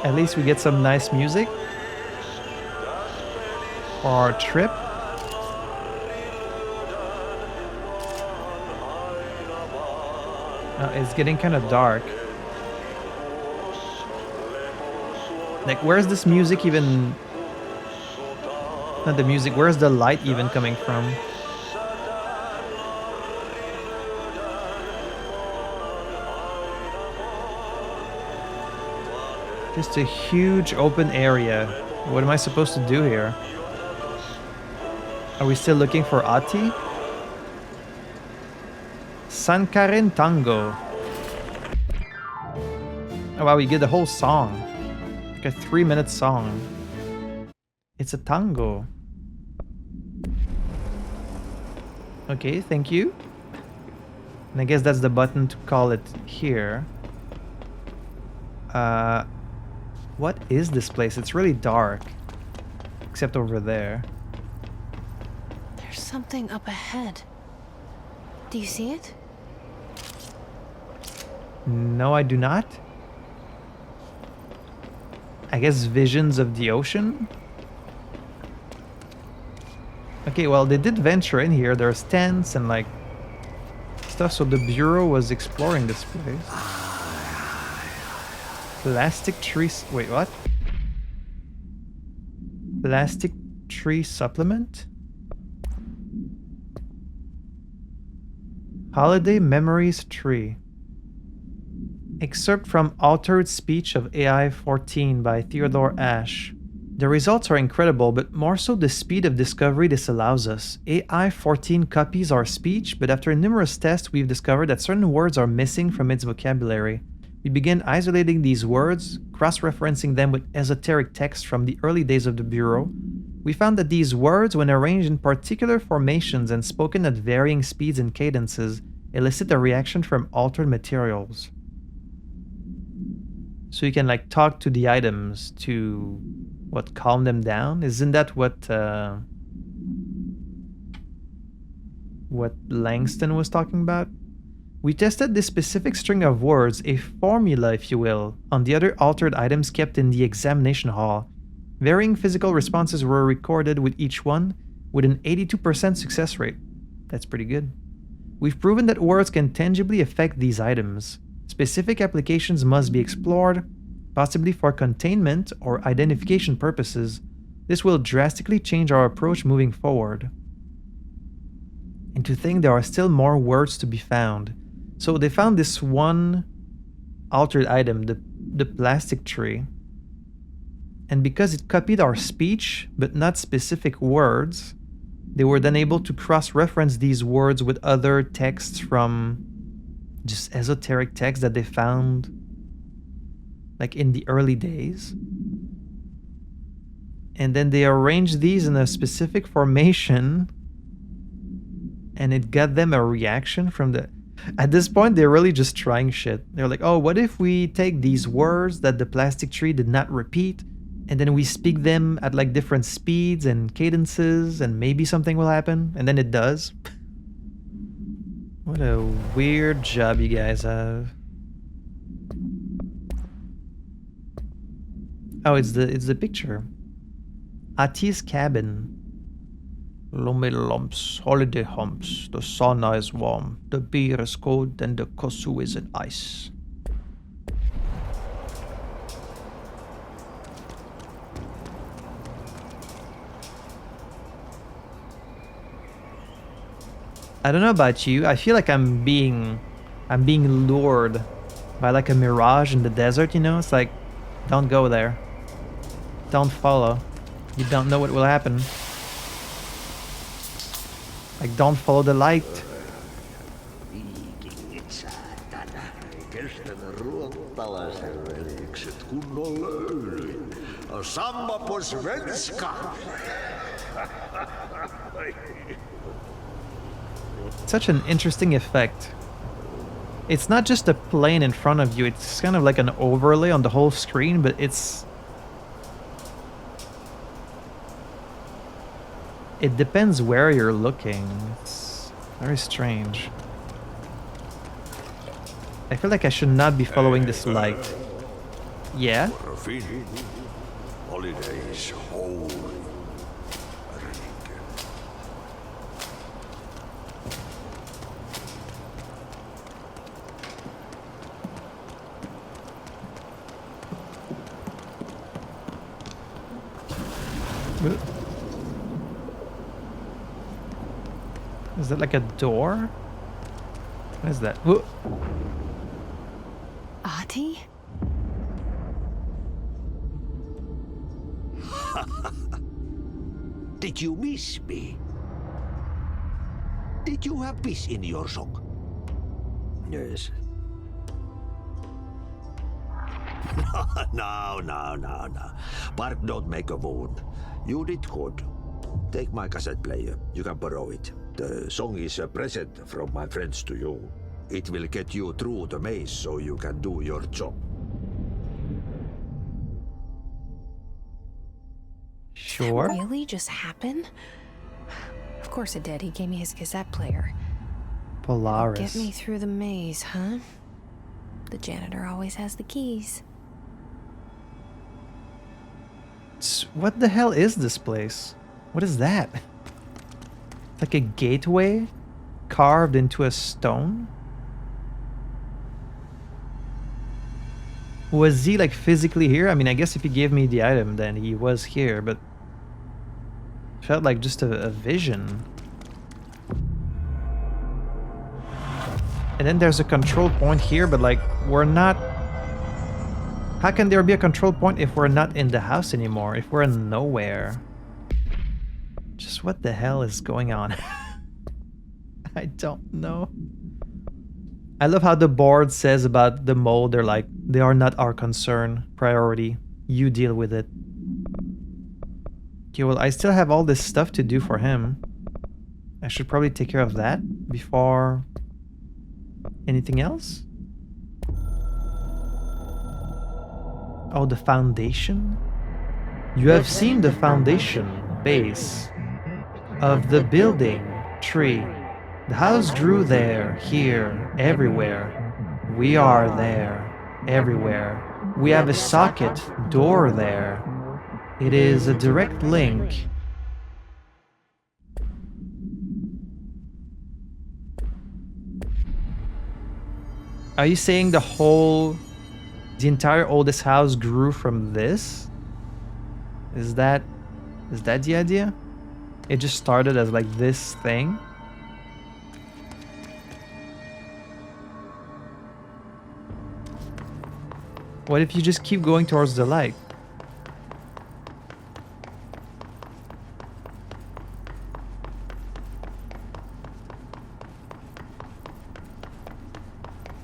At least we get some nice music for our trip. It's getting kind of dark. Like, where's this music even... Not the music, where's the light even coming from? Just a huge open area. What am I supposed to do here? Are we still looking for Ahti? Sankarin Tango. Oh wow, we get the whole song. Like a 3-minute song. It's a tango. Okay, thank you. And I guess that's the button to call it here. What is this place? It's really dark. Except over there. There's something up ahead. Do you see it? No, I do not. I guess visions of the ocean? Okay, well, they did venture in here. There's tents and, like, stuff. So the Bureau was exploring this place. Plastic trees. Wait, what? Plastic tree supplement? Holiday Memories Tree. Excerpt from Altered Speech of AI 14 by Theodore Ash. The results are incredible, but more so the speed of discovery this allows us. AI 14 copies our speech, but after numerous tests, we've discovered that certain words are missing from its vocabulary. We began isolating these words, cross-referencing them with esoteric texts from the early days of the Bureau. We found that these words, when arranged in particular formations and spoken at varying speeds and cadences, elicit a reaction from altered materials. So you can, like, talk to the items to, what, calm them down? Isn't that what Langston was talking about? We tested this specific string of words, a formula if you will, on the other altered items kept in the examination hall. Varying physical responses were recorded with each one, with an 82% success rate. That's pretty good. We've proven that words can tangibly affect these items. Specific applications must be explored, possibly for containment or identification purposes. This will drastically change our approach moving forward. And to think there are still more words to be found. So they found this one altered item, the plastic tree. And because it copied our speech, but not specific words, they were then able to cross-reference these words with other texts from just esoteric texts that they found like in the early days. And then they arranged these in a specific formation and it got them a reaction from the... At this point, they're really just trying shit. They're like, oh, what if we take these words that the plastic tree did not repeat and then we speak them at like different speeds and cadences and maybe something will happen? And then it does. What a weird job you guys have. Oh, it's the picture. Ahti's cabin. Lummy lumps, holiday humps, the sauna is warm, the beer is cold, and the kosu is in ice. I don't know about you, I feel like I'm being lured by like a mirage in the desert, you know? It's like, don't go there. Don't follow. You don't know what will happen. Like, don't follow the light. Viikingit saatana. Kestä ne ruottalaisen veljekset kunnolla öylin. Samma på svenska. Such an interesting effect. It's not just a plane in front of you, it's kind of like an overlay on the whole screen, but it depends where you're looking. It's very strange. I feel like I should not be following this light. Yeah? Holidays holy. Is that like a door? What is that? Ahti? Did you miss me? Did you have peace in your song? Yes. No. Bark don't make a wound. You did good. Take my cassette player. You can borrow it. The song is a present from my friends to you. It will get you through the maze so you can do your job. Sure. Really just happen? Of course it did. He gave me his cassette player. Polaris. Get me through the maze, huh? The janitor always has the keys. What the hell is this place? What is that? Like a gateway carved into a stone? Was he like physically here? I mean, I guess if he gave me the item, then he was here, but felt like just a vision. And then there's a control point here, but like we're not... How can there be a control point if we're not in the house anymore? If we're in nowhere? Just what the hell is going on? I don't know. I love how the board says about the mold. They're like, they are not our concern, priority. You deal with it. Okay, well, I still have all this stuff to do for him. I should probably take care of that before anything else. Oh, the foundation? You have seen the foundation base of the building tree. The house grew there, here, everywhere. We are there, everywhere. We have a socket door there. It is a direct link. Are you saying the entire oldest house grew from this? Is that the idea? It just started as like this thing? What if you just keep going towards the light?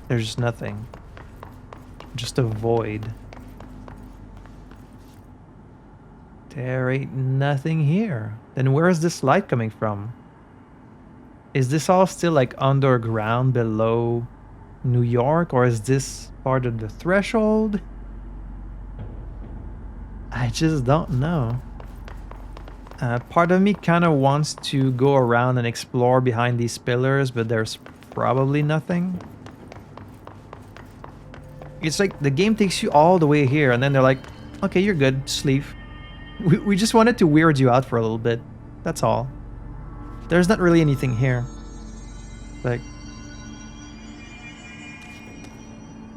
There's nothing. Just a void. There ain't nothing here. Then where is this light coming from? Is this all still like underground below New York, or is this part of the threshold? I just don't know. Part of me kind of wants to go around and explore behind these pillars, but there's probably nothing. It's like the game takes you all the way here, and then they're like, okay, you're good, just leave. We just wanted to weird you out for a little bit. That's all. There's not really anything here. Like...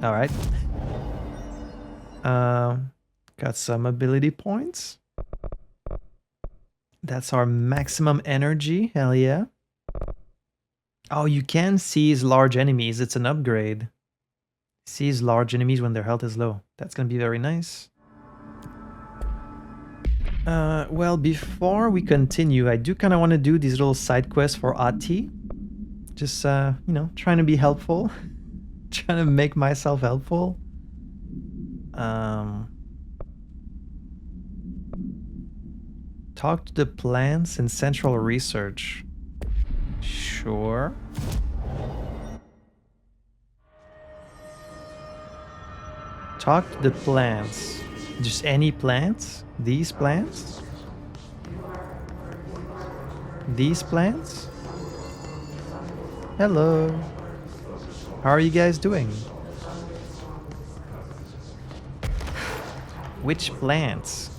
Alright. Got some ability points. That's our maximum energy. Hell yeah. Oh, you can seize large enemies. It's an upgrade. Seize large enemies when their health is low. That's gonna be very nice. Well, before we continue, I do kind of want to do these little side quests for Ahti. Just, you know, trying to be helpful. Trying to make myself helpful. Talk to the plants in central research. Sure. Talk to the plants. Just any plants? These plants? These plants? Hello. How are you guys doing? Which plants?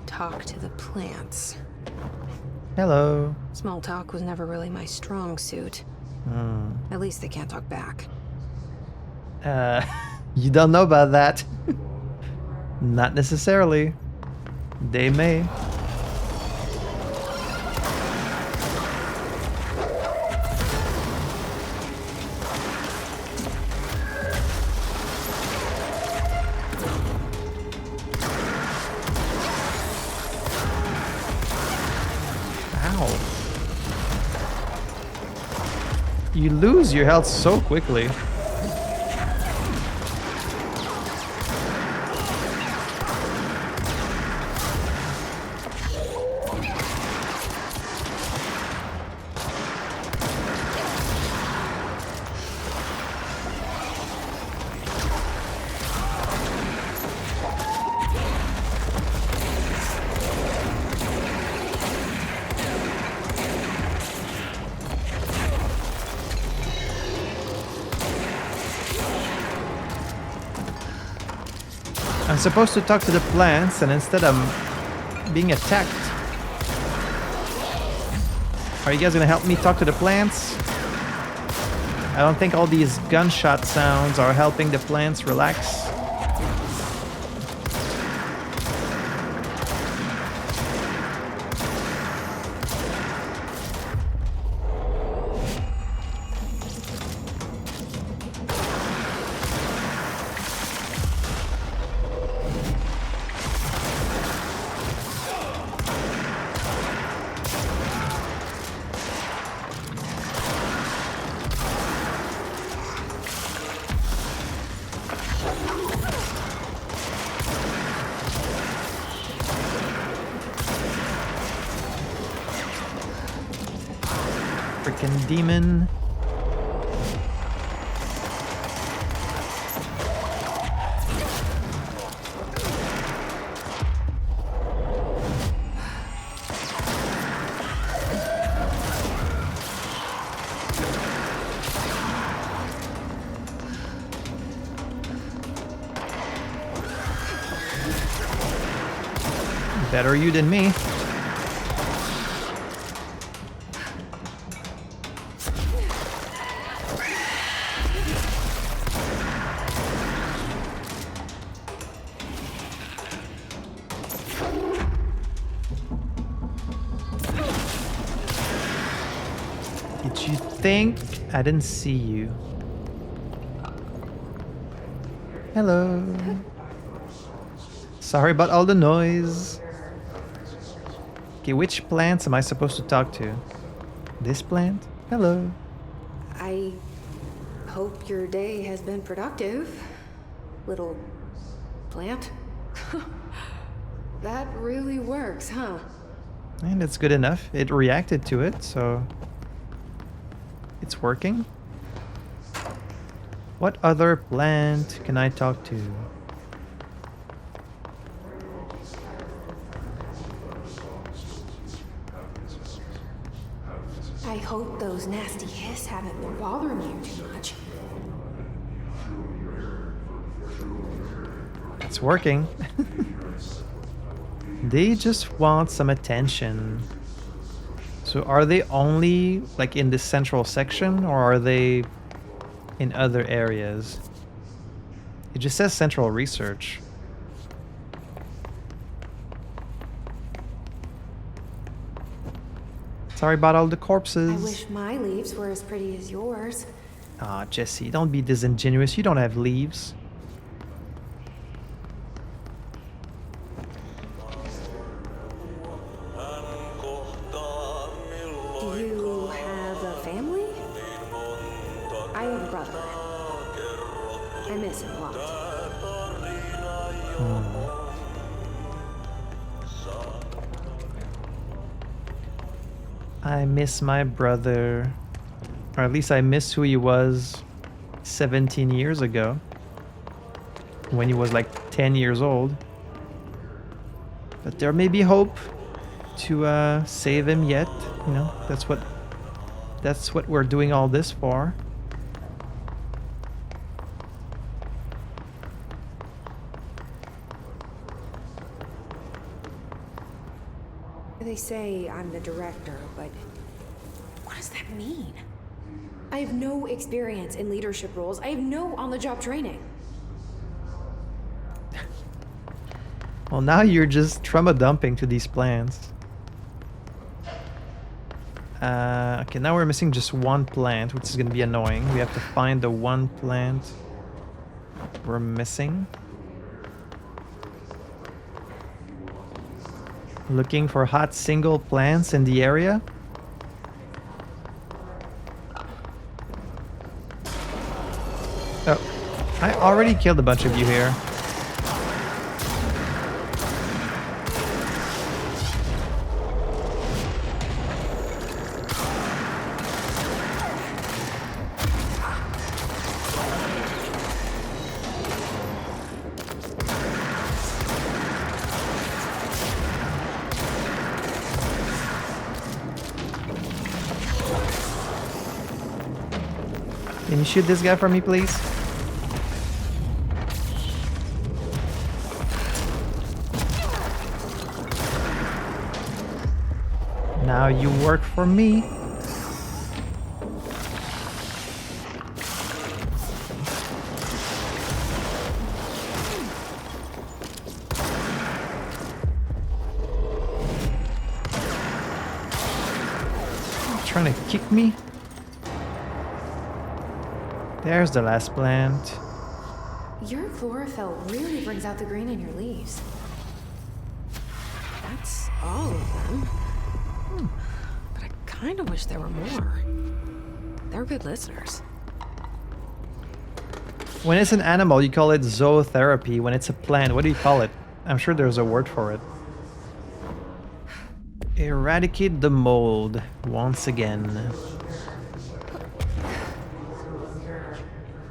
Talk to the plants. Hello. Small talk was never really my strong suit. At least they can't talk back. You don't know about that. Not necessarily. They may. Ow. You lose your health so quickly. I'm supposed to talk to the plants, and instead I'm being attacked. Are you guys gonna help me talk to the plants? I don't think all these gunshot sounds are helping the plants relax. Freaking demon. Better you than me. Did you think I didn't see you? Hello. Sorry about all the noise. Okay, which plants am I supposed to talk to? This plant? Hello. I hope your day has been productive, little plant. That really works, huh? And it's good enough. It reacted to it, so it's working. What other plant can I talk to? I hope those nasty hiss haven't been bothering you too much. It's working. They just want some attention. So are they only like in this central section, or are they in other areas? It just says central research. Sorry about all the corpses. I wish my leaves were as pretty as yours. Aw, Jesse, don't be disingenuous. You don't have leaves. Do you have a family? I have a brother. I miss him a lot. I miss my brother. Or at least I miss who he was 17 years ago. When he was like 10 years old. But there may be hope to save him yet. You know, that's what we're doing all this for. They say I'm the director, but what does that mean? I have no experience in leadership roles. I have no on-the-job training. Well, now you're just trauma dumping to these plants. Okay, now we're missing just one plant, which is gonna be annoying. We have to find the one plant we're missing. Looking for hot single plants in the area. Oh, I already killed a bunch of you here. Can you shoot this guy for me, please? Now you work for me. Trying to kick me? There's the last plant. Your chlorophyll really brings out the green in your leaves. That's all of them. But I kind of wish there were more. They're good listeners. When it's an animal, you call it zootherapy. When it's a plant, what do you call it? I'm sure there's a word for it. Eradicate the mold once again.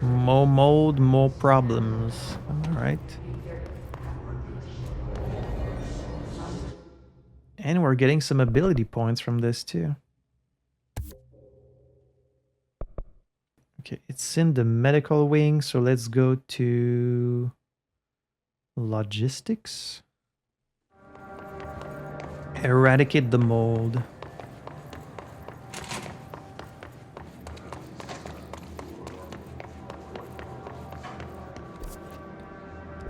More mold, more problems. Alright. And we're getting some ability points from this too. Okay, it's in the medical wing, so let's go to logistics. Eradicate the mold.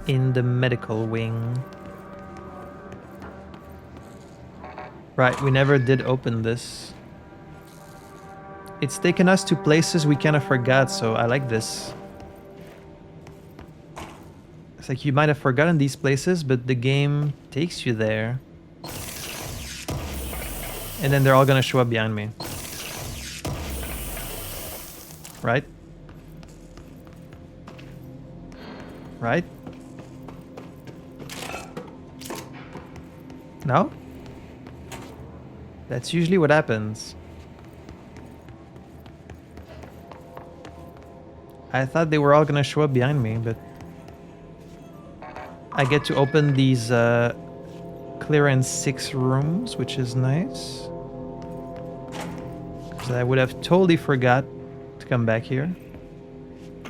In the medical wing. Right, we never did open this. It's taken us to places we kind of forgot, so I like this. It's like you might have forgotten these places, but the game takes you there. And then they're all gonna show up behind me. Right? Right? No? That's usually what happens. I thought they were all gonna show up behind me, but I get to open these clearance 6 rooms, which is nice. Because I would have totally forgot to come back here.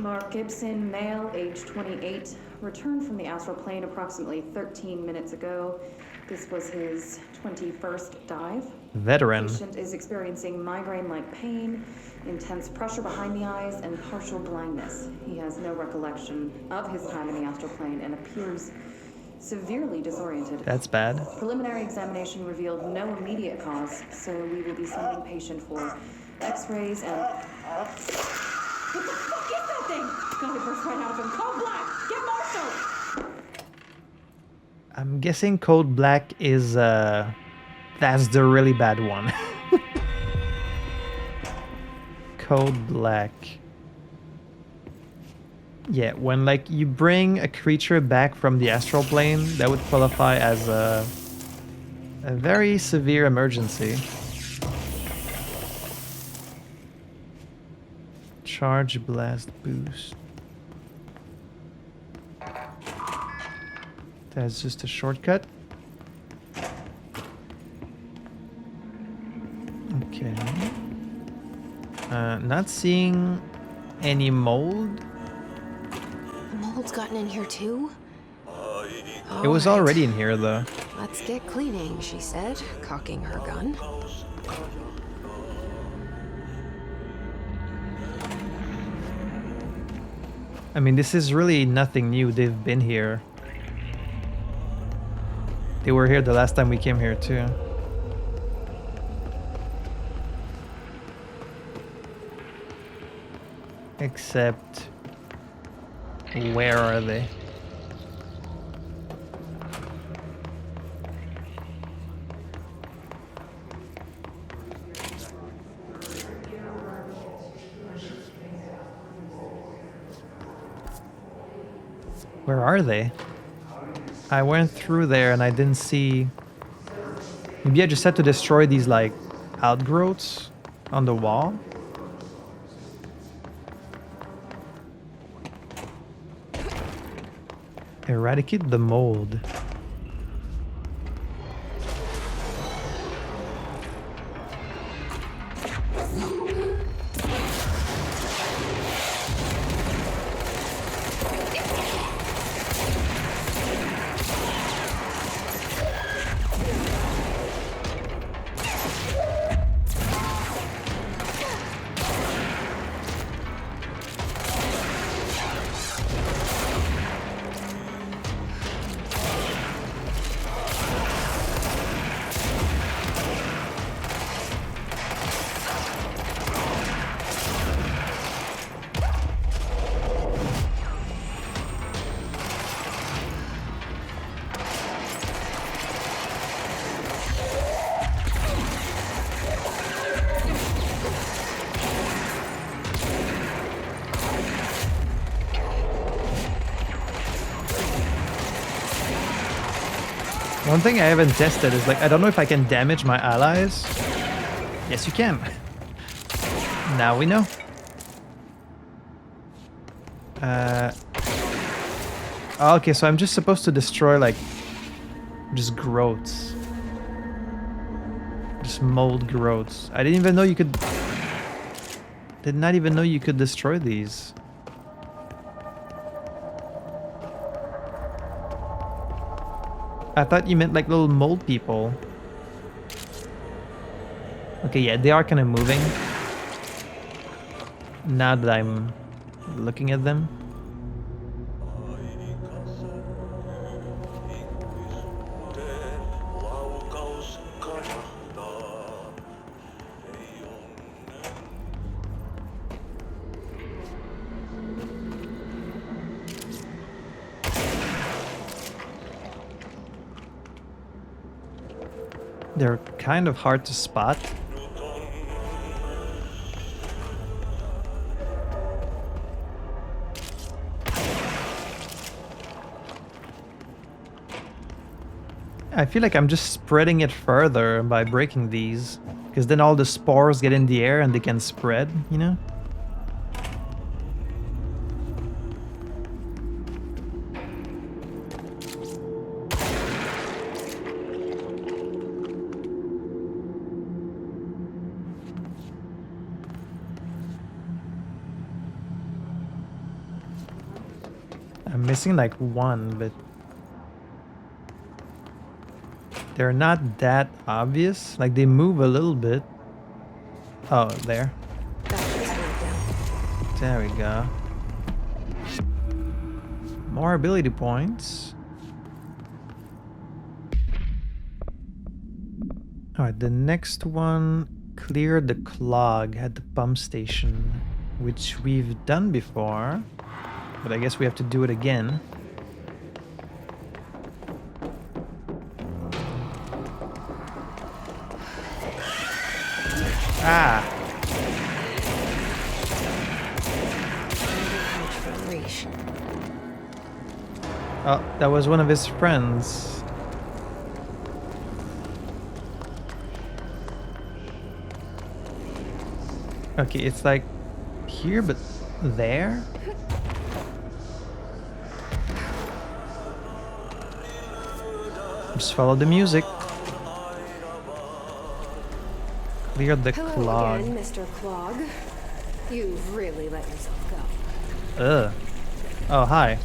Mark Gibson, male, age 28, returned from the astral plane approximately 13 minutes ago. This was his 21st dive. Veteran. The patient is experiencing migraine-like pain, intense pressure behind the eyes, and partial blindness. He has no recollection of his time in the astral plane and appears severely disoriented. That's bad. Preliminary examination revealed no immediate cause, so we will be sending patient for x-rays and... What the fuck is that thing? God, it burst right out of him. Code Black! Get Marshall! I'm guessing Code Black is, that's the really bad one. Code Black. Yeah, when like you bring a creature back from the astral plane, that would qualify as a very severe emergency. Charge blast boost. That's just a shortcut. Okay. Not seeing any mold. The mold's gotten in here too? It was All right. already in here though. Let's get cleaning, she said, cocking her gun. I mean, this is really nothing new. They've been here. They were here the last time we came here too. Except, where are they? Where are they? I went through there and I didn't see... Maybe I just had to destroy these like outgrowths on the wall? Eradicate the mold. One thing I haven't tested is like, I don't know if I can damage my allies. Yes, you can. Now we know. Okay, so I'm just supposed to destroy like just growths. Just mold growths. I didn't even know you could... Did not even know you could destroy these. I thought you meant like little mold people. Okay, yeah, they are kind of moving. Now that I'm looking at them. They're kind of hard to spot. I feel like I'm just spreading it further by breaking these, because then all the spores get in the air and they can spread, you know? I'm missing like one, but they're not that obvious. Like they move a little bit. Oh, there. There we go. More ability points. Alright, the next one, clear the clog at the pump station, which we've done before. But I guess we have to do it again. Ah! Sheesh. Oh, that was one of his friends. Okay, it's like here, but there? Just follow the music. Clear the Hello clog. again, Mr. Clog. You've really let yourself go. Ugh. Oh, hi.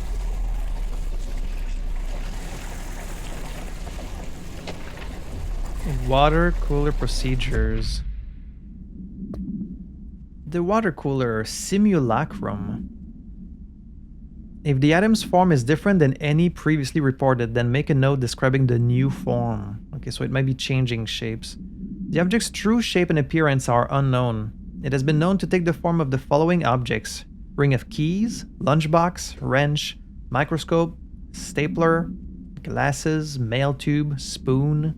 Water cooler procedures. The water cooler simulacrum. If the item's form is different than any previously reported, then make a note describing the new form. Okay, so it might be changing shapes. The object's true shape and appearance are unknown. It has been known to take the form of the following objects: ring of keys, lunchbox, wrench, microscope, stapler, glasses, mail tube, spoon.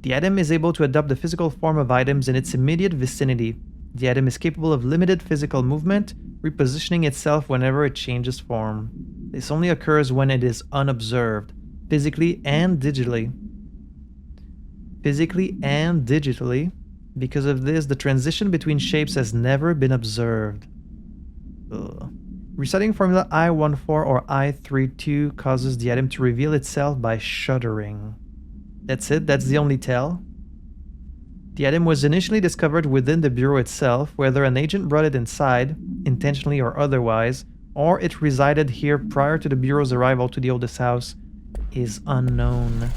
The item is able to adopt the physical form of items in its immediate vicinity. The item is capable of limited physical movement, repositioning itself whenever it changes form. This only occurs when it is unobserved, physically and digitally. Because of this, the transition between shapes has never been observed. Ugh. Resetting formula I-14 or I-32 causes the item to reveal itself by shuddering. That's it? That's the only tell? The item was initially discovered within the bureau itself. Whether an agent brought it inside, intentionally or otherwise, or it resided here prior to the bureau's arrival to the oldest house, is unknown.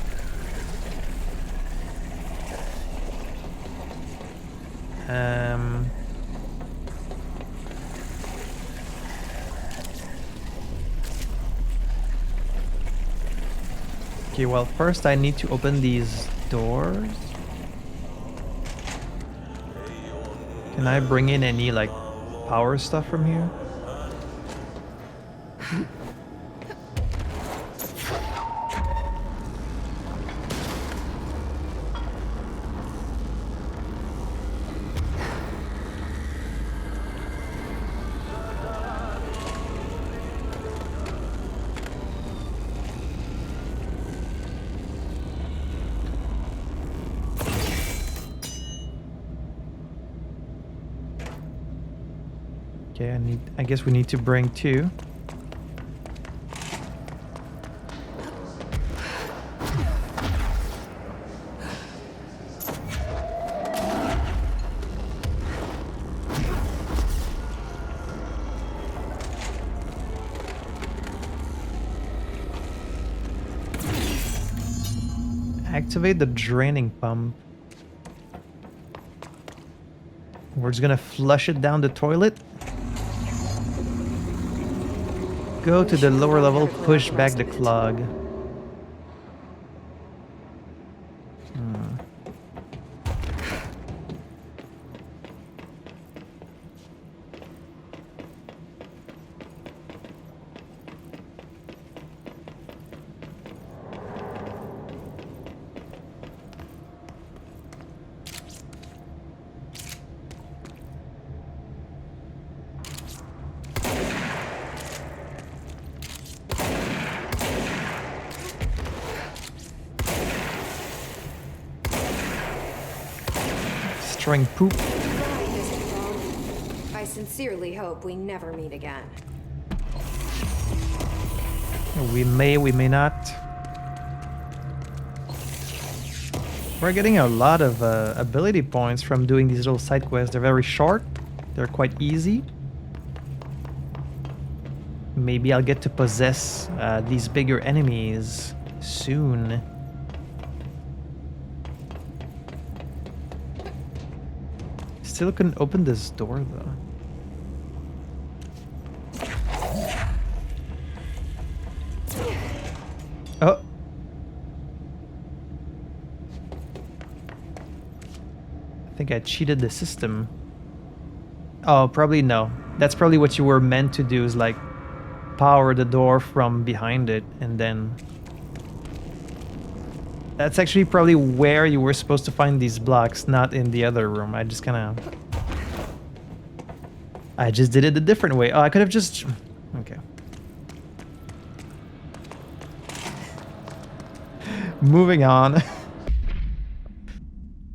Okay, well, first I need to open these doors. Can I bring in any, like, power stuff from here? Okay, I guess we need to bring two. Activate the draining pump. We're just gonna flush it down the toilet. Go to the lower level, push back the clog. Destroying poop. Goodbye, Mr. Clog. I sincerely hope we never meet again. We may not. We're getting a lot of ability points from doing these little side quests. They're very short. They're quite easy. Maybe I'll get to possess these bigger enemies soon. Still couldn't open this door though. Oh. I think I cheated the system. Oh, probably no. That's probably what you were meant to do, is like power the door from behind it, and then that's actually probably where you were supposed to find these blocks, not in the other room. I just did it a different way. Oh, I could have just... Okay. Moving on.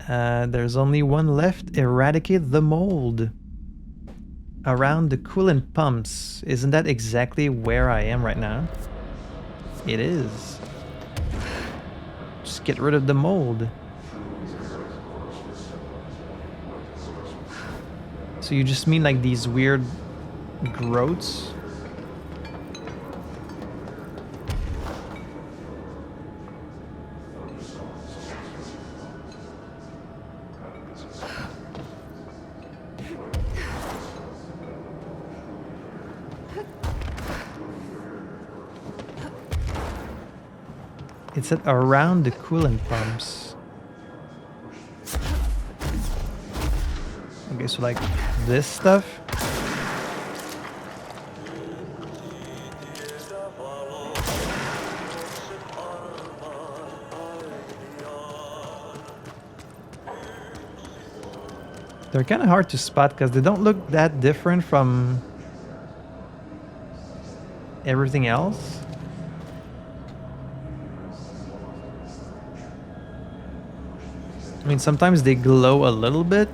There's only one left. Eradicate the mold. Around the coolant pumps. Isn't that exactly where I am right now? It is. Just get rid of the mold. So you just mean like these weird growths? It said around the coolant pumps. Okay, so like this stuff? They're kind of hard to spot because they don't look that different from everything else. I mean, sometimes they glow a little bit.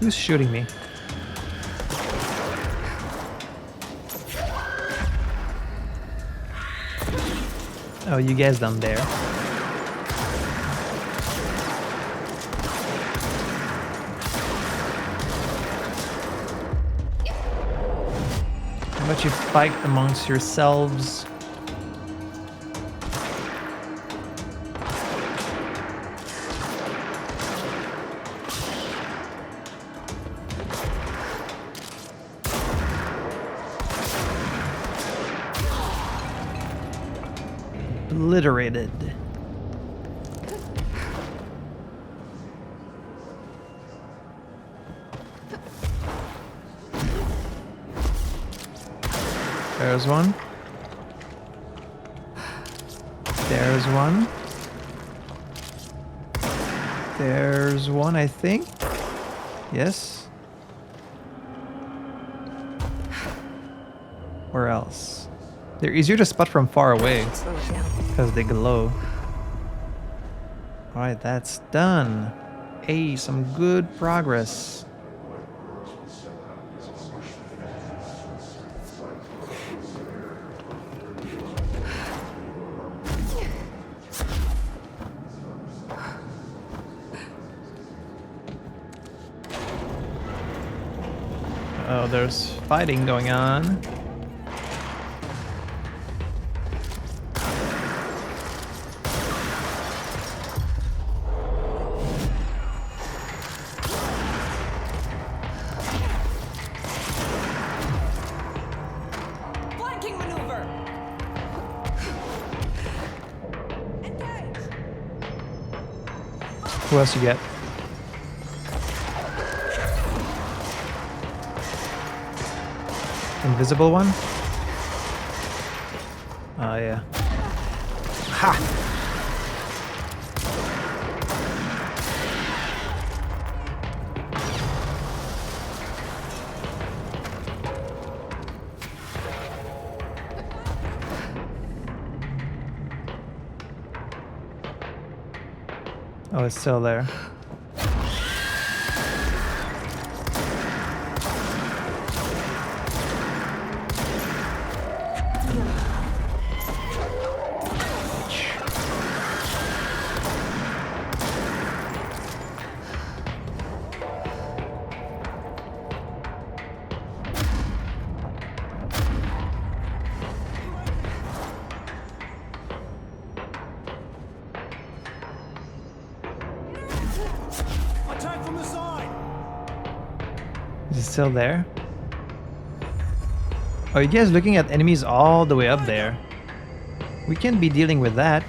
Who's shooting me? Oh, you guys down there. How about you fight amongst yourselves? Obliterated. There's one. There's one. There's one, I think. Yes. Where else? They're easier to spot from far away because they glow. Alright, that's done. Hey, some good progress. Oh, there's fighting going on. Flanking maneuver! Who else you get? Invisible one? Oh yeah. Ha! Oh, it's still there. Is it still there? Oh, you guys looking at enemies all the way up there? We can't be dealing with that.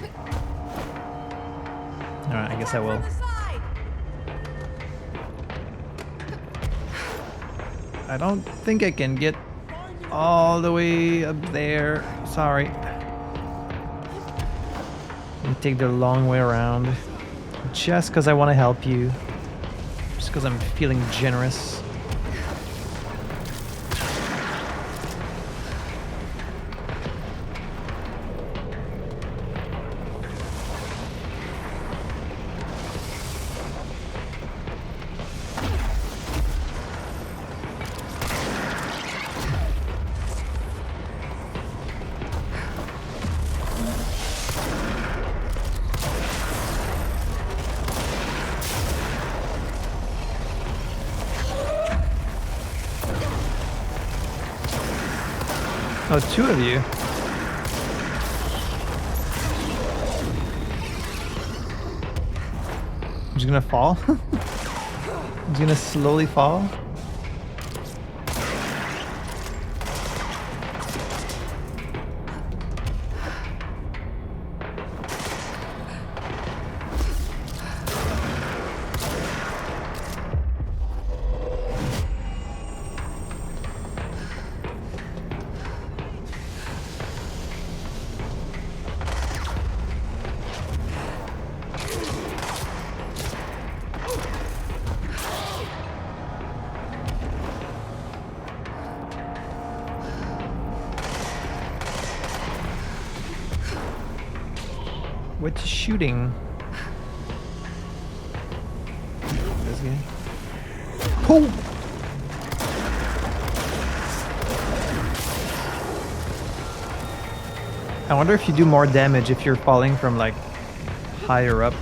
Alright, I guess I will. I don't think I can get all the way up there. Sorry. Let me take the long way around. Just because I want to help you. Just because I'm feeling generous. Oh, two of you. I'm just gonna fall. I'm just gonna slowly fall. What's shooting? This guy. Oh! I wonder if you do more damage if you're falling from like higher up.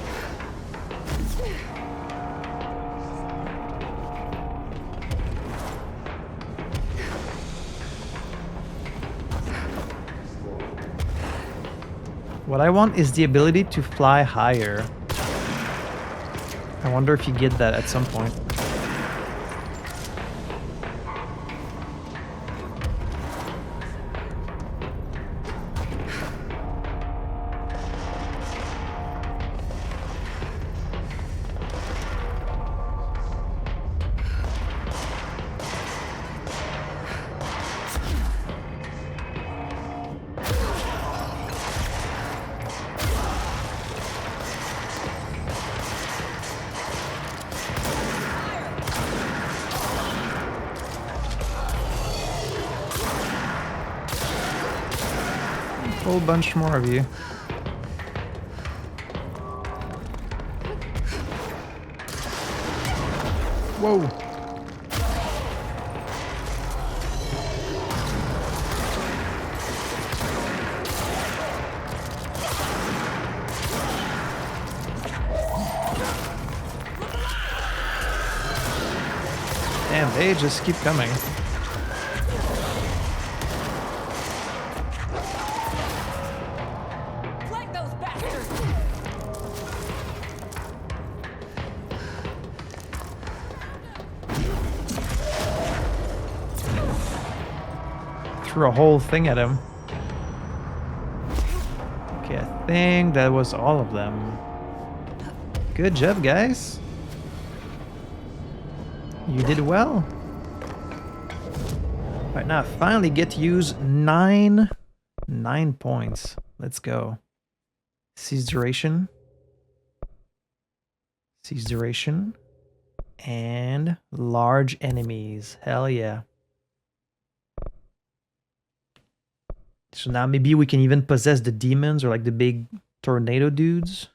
What I want is the ability to fly higher. I wonder if you get that at some point. Whole bunch more of you. Whoa. Damn, they just keep coming. Threw a whole thing at him. Okay, I think that was all of them. Good job, guys. You did well. Right now, I finally get to use 9 points. Let's go. Seize duration. Seize duration. And large enemies. Hell yeah. So now maybe we can even possess the demons or like the big tornado dudes.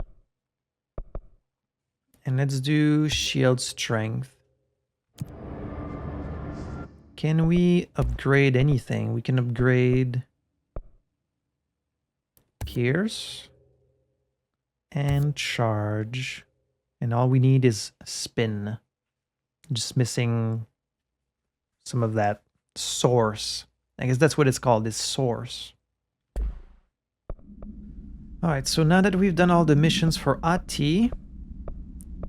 And let's do shield strength. Can we upgrade anything? We can upgrade pierce and charge. And all we need is spin. Just missing some of that source. I guess that's what it's called, is source. Alright, so now that we've done all the missions for Ahti,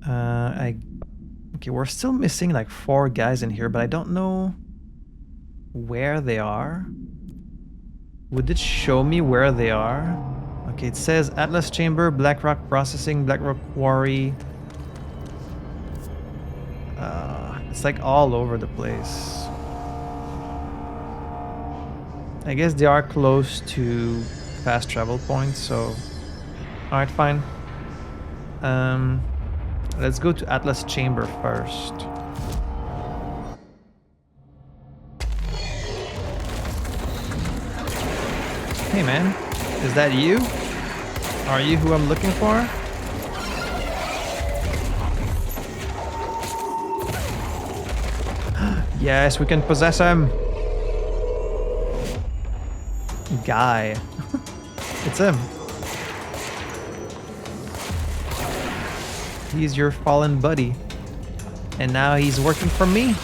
I Okay, we're still missing like 4 guys in here, but I don't know where they are. Would it show me where they are? Okay, it says Atlas Chamber, Blackrock Processing, Blackrock Quarry. It's like all over the place. I guess they are close to fast travel points, so... Alright, fine. Let's go to Atlas Chamber first. Hey man, is that you? Are you who I'm looking for? Yes, we can possess him. Guy. It's him. He's your fallen buddy. And now he's working for me.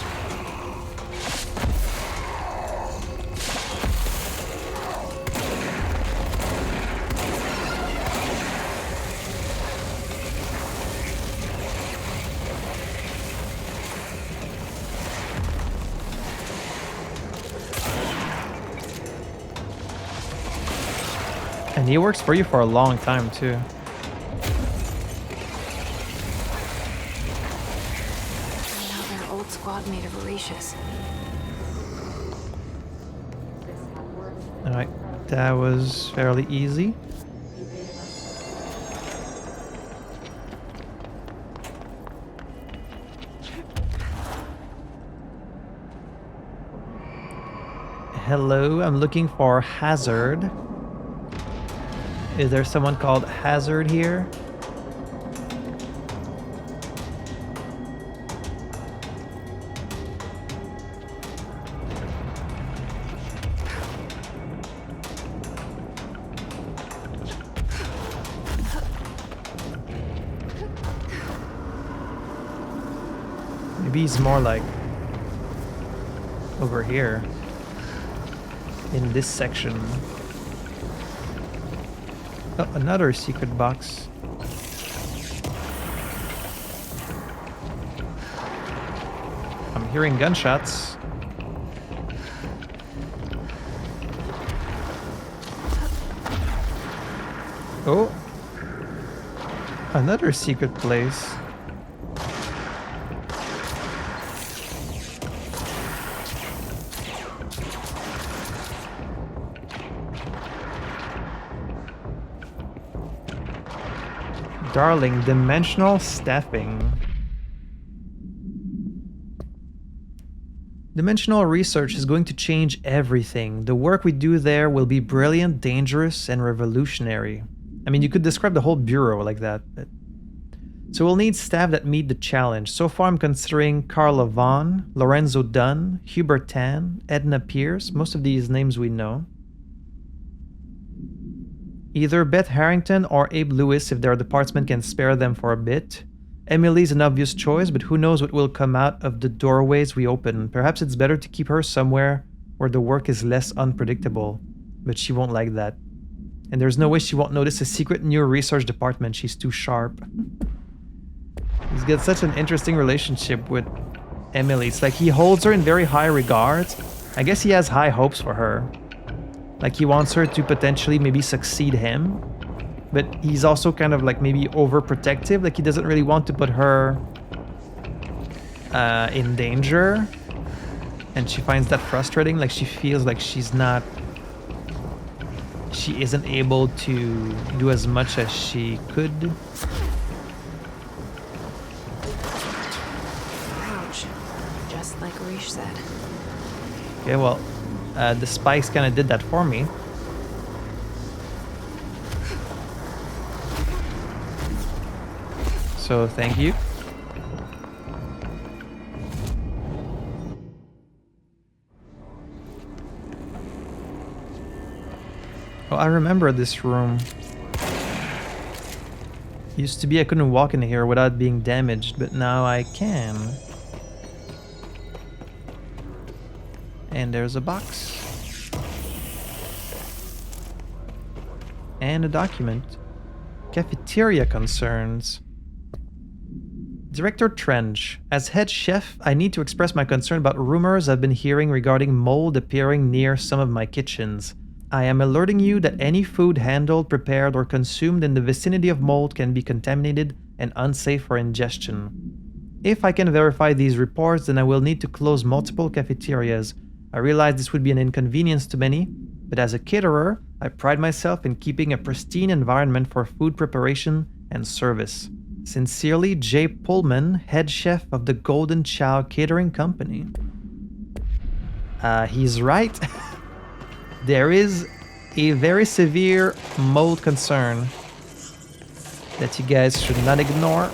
And he works for you for a long time too. Now their old squad mate of Horatius. Alright, that was fairly easy. Hello, I'm looking for Hazard. Is there someone called Hazard here? Maybe he's more like over here in this section. Oh, another secret box. I'm hearing gunshots. Oh, another secret place. Darling, dimensional staffing. Dimensional research is going to change everything. The work we do there will be brilliant, dangerous, and revolutionary. I mean, you could describe the whole bureau like that, but... So we'll need staff that meet the challenge. So far I'm considering Carla Vaughn, Lorenzo Dunn, Hubert Tan, Edna Pierce, most of these names we know. Either Beth Harrington or Abe Lewis if their department can spare them for a bit. Emily's an obvious choice, but who knows what will come out of the doorways we open. Perhaps it's better to keep her somewhere where the work is less unpredictable. But she won't like that. And there's no way she won't notice a secret new research department. She's too sharp. He's got such an interesting relationship with Emily. It's like he holds her in very high regards. I guess he has high hopes for her. Like he wants her to potentially maybe succeed him, but he's also kind of like maybe overprotective. Like he doesn't really want to put her in danger, and she finds that frustrating. Like she feels like she isn't able to do as much as she could. Ouch. Just like Rish said. Okay, well, the spikes kind of did that for me. So thank you. Oh, I remember this room. Used to be I couldn't walk in here without being damaged, but now I can. And there's a box. And a document. Cafeteria concerns. Director Trench, as head chef, I need to express my concern about rumors I've been hearing regarding mold appearing near some of my kitchens. I am alerting you that any food handled, prepared, or consumed in the vicinity of mold can be contaminated and unsafe for ingestion. If I can verify these reports, then I will need to close multiple cafeterias. I realize this would be an inconvenience to many, but as a caterer, I pride myself in keeping a pristine environment for food preparation and service. Sincerely, Jay Pullman, head chef of the Golden Chow Catering Company. He's right. There is a very severe mold concern that you guys should not ignore.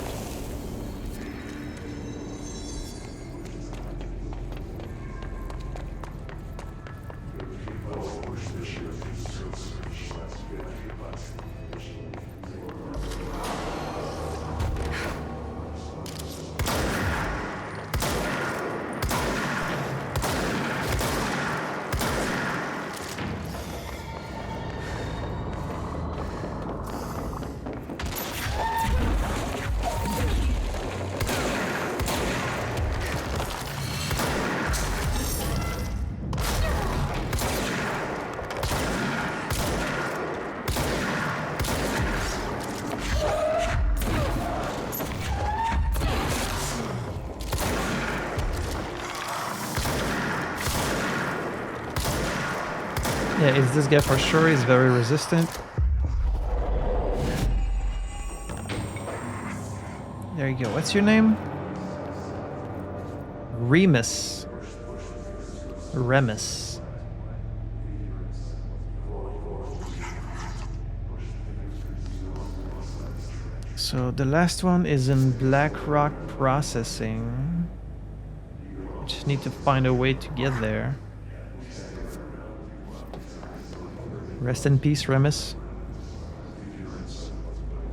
Yeah, it's this guy for sure. He's very resistant. There you go. What's your name? Remus. Remus. So the last one is in Black Rock Processing. Just need to find a way to get there. Rest in peace, Remus.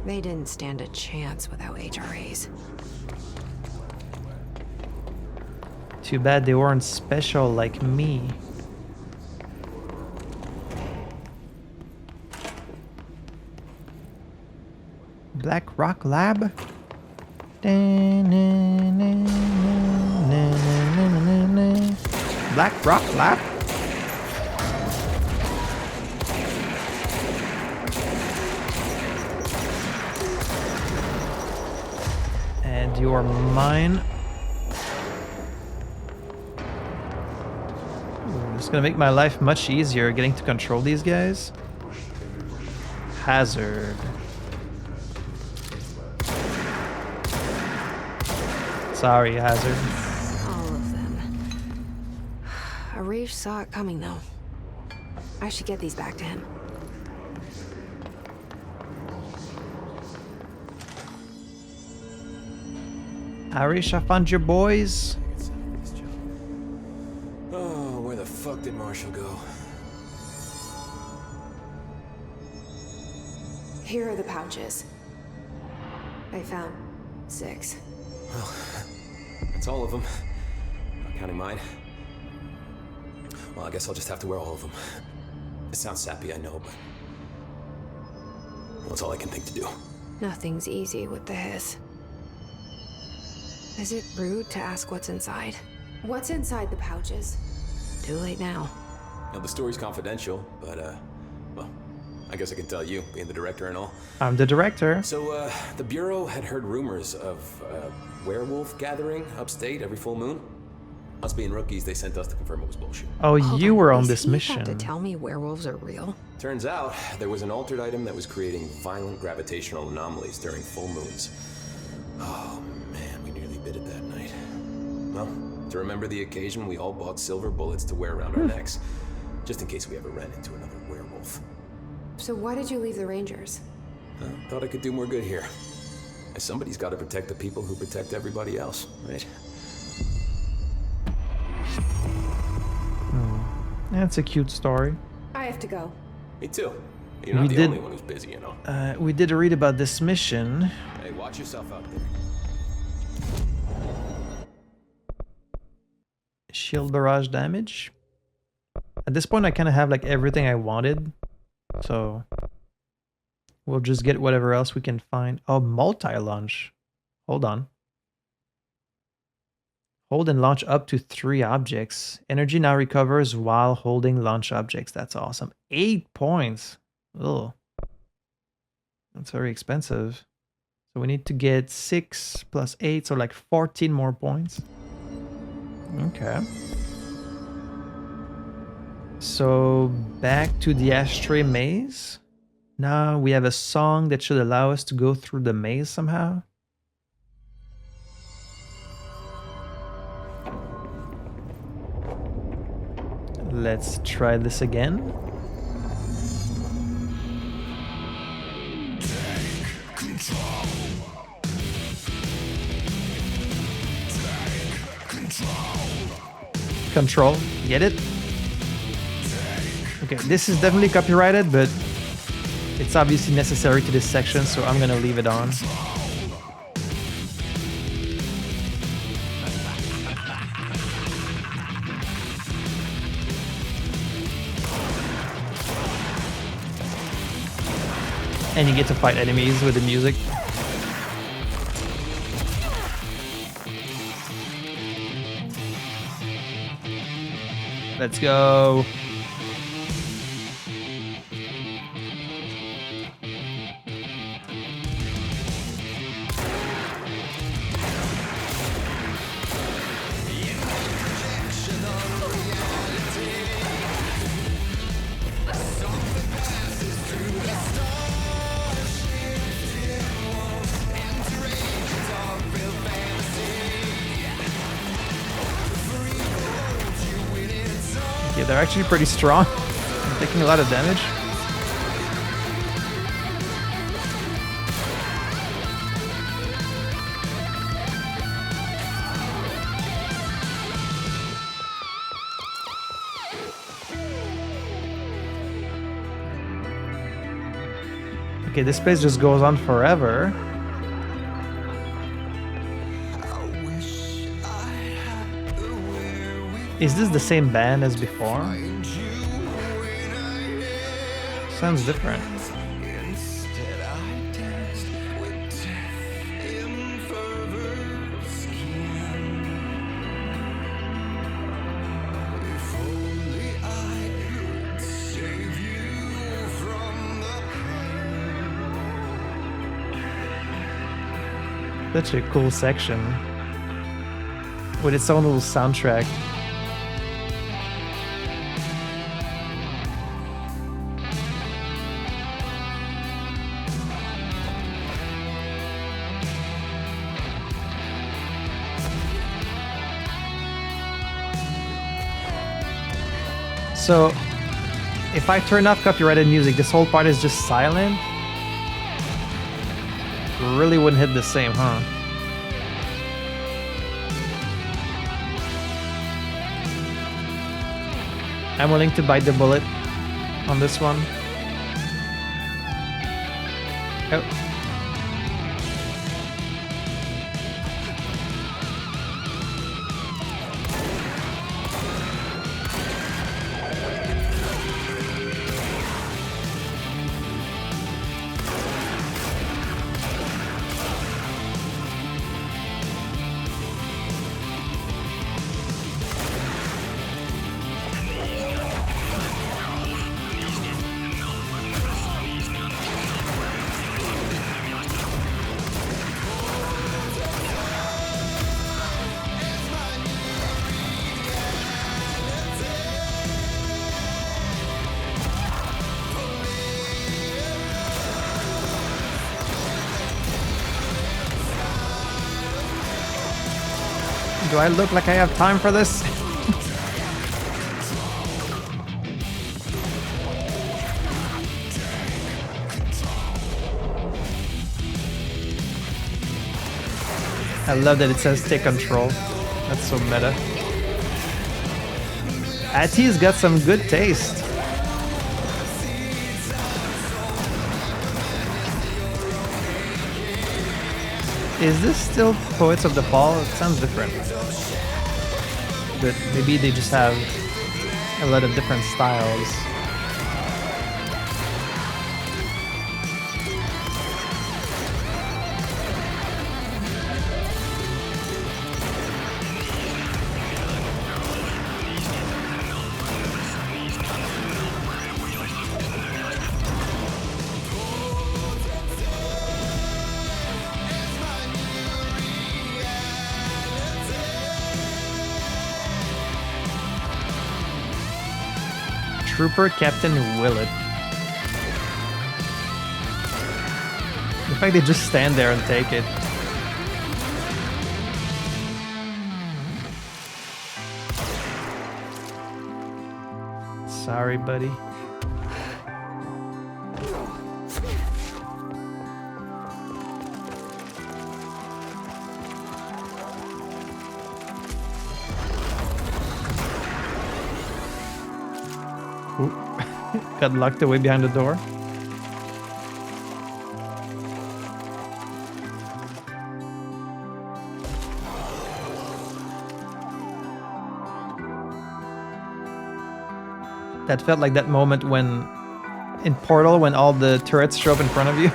They didn't stand a chance without HRAs. Too bad they weren't special like me. Black Rock Lab? Black Rock Lab? And you're mine. It's gonna make my life much easier getting to control these guys. Hazard. Sorry, Hazard. All of them. Arish saw it coming, though. I should get these back to him. Arish, I found your boys. Oh, where the fuck did Marshall go? Here are the pouches. I found 6. Well, that's all of them. Not counting mine. Well, I guess I'll just have to wear all of them. It sounds sappy, I know, but... well, that's all I can think to do. Nothing's easy with the hiss. Is it rude to ask what's inside? What's inside the pouches? Too late now. Now, the story's confidential, but, well, I guess I can tell you, being the director and all. I'm the director. So, the Bureau had heard rumors of a werewolf gathering upstate every full moon. Us being rookies, they sent us to confirm it was bullshit. Oh, Hold you were on is this he mission. about to tell me werewolves are real? Turns out, there was an altered item that was creating violent gravitational anomalies during full moons. Oh, man, we nearly bit it that night. Well, to remember the occasion, we all bought silver bullets to wear around our necks, just in case we ever ran into another werewolf. So why did you leave the Rangers? Thought I could do more good here. Somebody's got to protect the people who protect everybody else, right? That's a cute story. I have to go. Me too. You're not the only one who's busy, you know. We did read about this mission. Hey, watch yourself out there. Shield barrage damage. At this point, I kind of have like everything I wanted. So we'll just get whatever else we can find. Oh, multi-launch. Hold on. Hold and launch up to 3 objects. Energy now recovers while holding launch objects. That's awesome. 8 points. Ugh. That's very expensive. So we need to get 6 plus 8, so like 14 more points. Okay. So back to the Ashtray maze. Now we have a song that should allow us to go through the maze somehow. Let's try this again. Control. Get it? Okay, this is definitely copyrighted, but it's obviously necessary to this section, so I'm gonna leave it on. And you get to fight enemies with the music. Let's go. Yeah, they're actually pretty strong. I'm taking a lot of damage. Okay, this place just goes on forever. Is this the same band as before? Sounds different. Such a cool section with its own little soundtrack. So, if I turn off copyrighted music, this whole part is just silent. Really wouldn't hit the same, huh? I'm willing to bite the bullet on this one. Oh. Do I look like I have time for this? I love that it says take control. That's so meta. Ahti's got some good taste. Is this still Poets of the Fall? It sounds different. But maybe they just have a lot of different styles. Trooper Captain Willett. The fact they just stand there and take it. Sorry, buddy. Ooh. Got locked away behind the door. That felt like that moment when in Portal when all the turrets show up in front of you.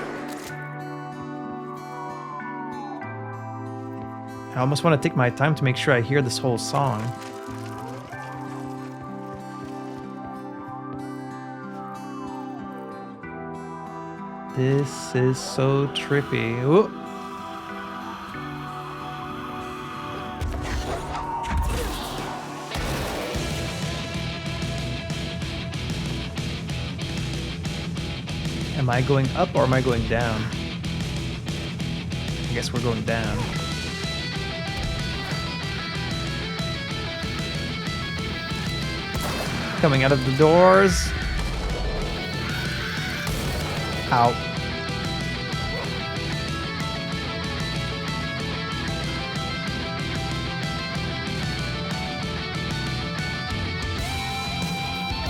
I almost want to take my time to make sure I hear this whole song. This is so trippy. Ooh. Am I going up or am I going down? I guess we're going down. Coming out of the doors. Ow.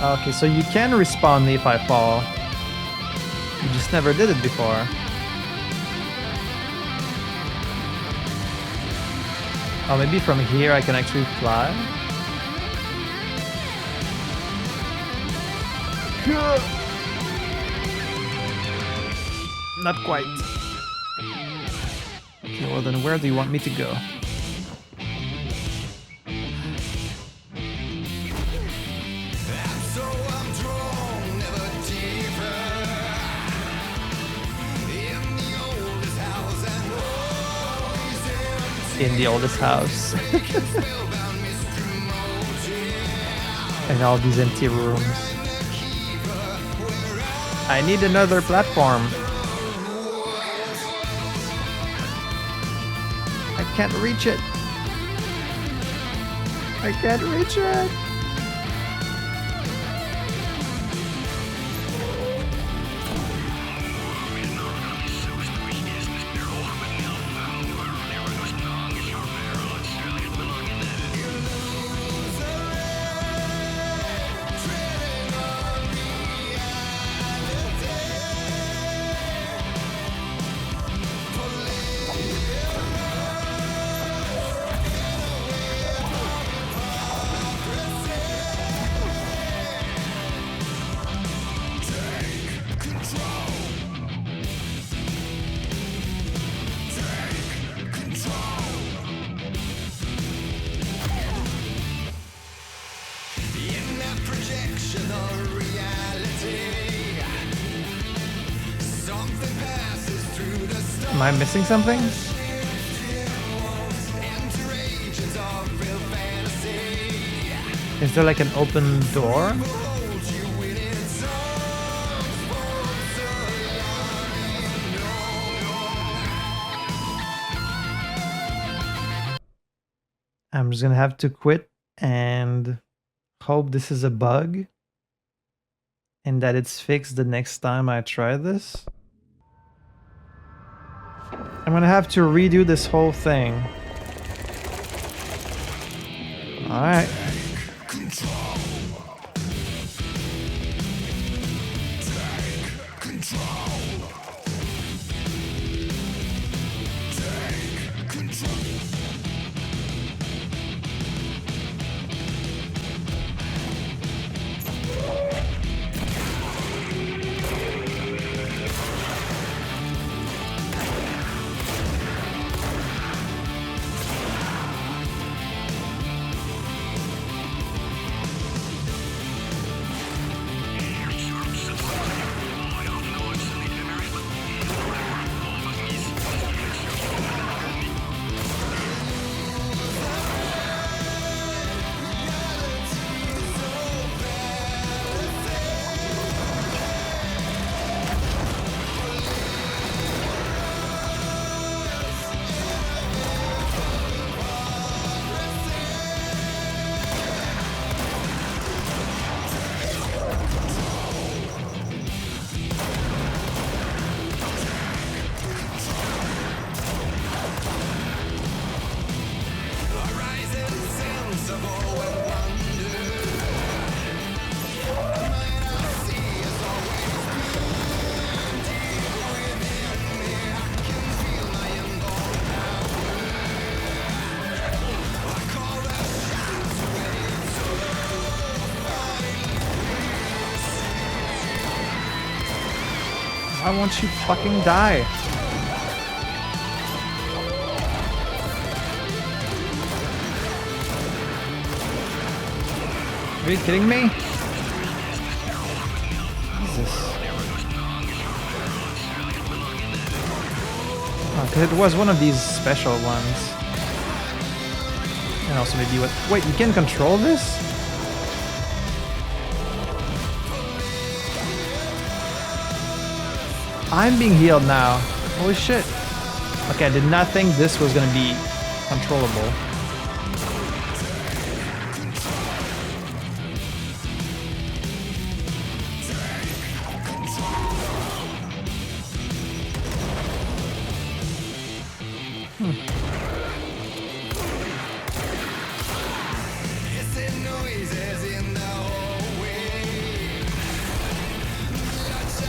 Okay, so you can respawn me if I fall. You just never did it before. Oh, maybe from here I can actually fly? Not quite. Okay, well then where do you want me to go? In the oldest house. And all these empty rooms. I need another platform. I can't reach it. I can't reach it. Am I missing something? Is there like an open door? I'm just gonna have to quit and hope this is a bug and that it's fixed the next time I try this. I'm gonna have to redo this whole thing. Alright. Why won't you fucking die? Are you kidding me? Jesus. Oh, because it was one of these special ones. And also maybe what... Wait, you can control this? I'm being healed now. Holy shit. Okay, I did not think this was gonna be controllable.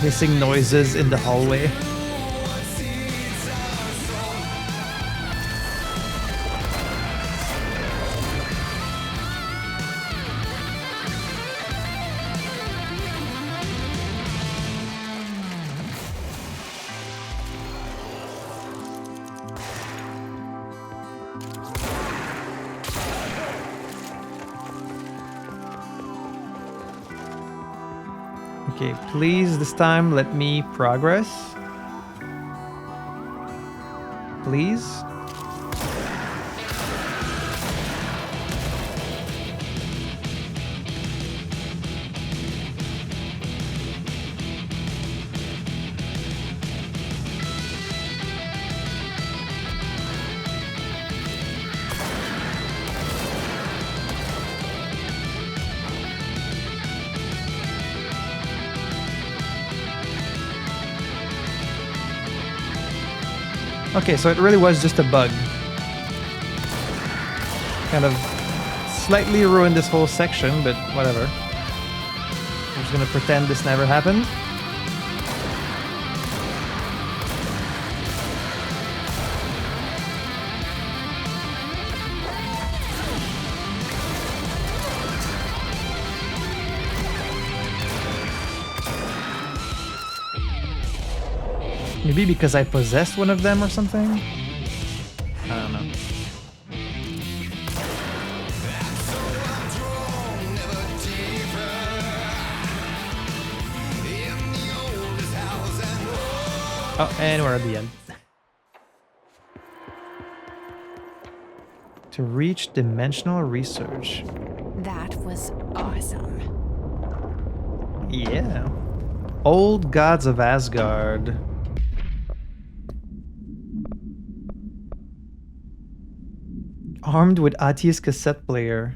Hissing noises in the hallway. Okay, please this time let me progress. Please. Okay, so it really was just a bug. Kind of slightly ruined this whole section, but whatever. I'm just gonna pretend this never happened. Maybe because I possessed one of them or something? I don't know. Oh, and we're at the end. To reach dimensional research. That was awesome. Yeah. Old gods of Asgard. Armed with Ahti's cassette player,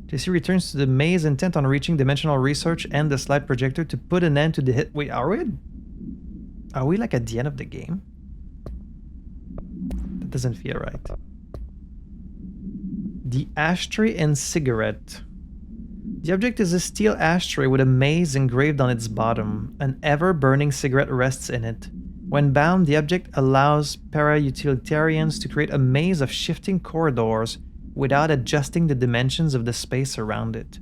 JC returns to the maze intent on reaching dimensional research and the slide projector to put an end to the hit. Wait, are we like at the end of the game? That doesn't feel right. The ashtray and cigarette. The object is a steel ashtray with a maze engraved on its bottom. An ever-burning cigarette rests in it. When bound, the object allows para-utilitarians to create a maze of shifting corridors without adjusting the dimensions of the space around it.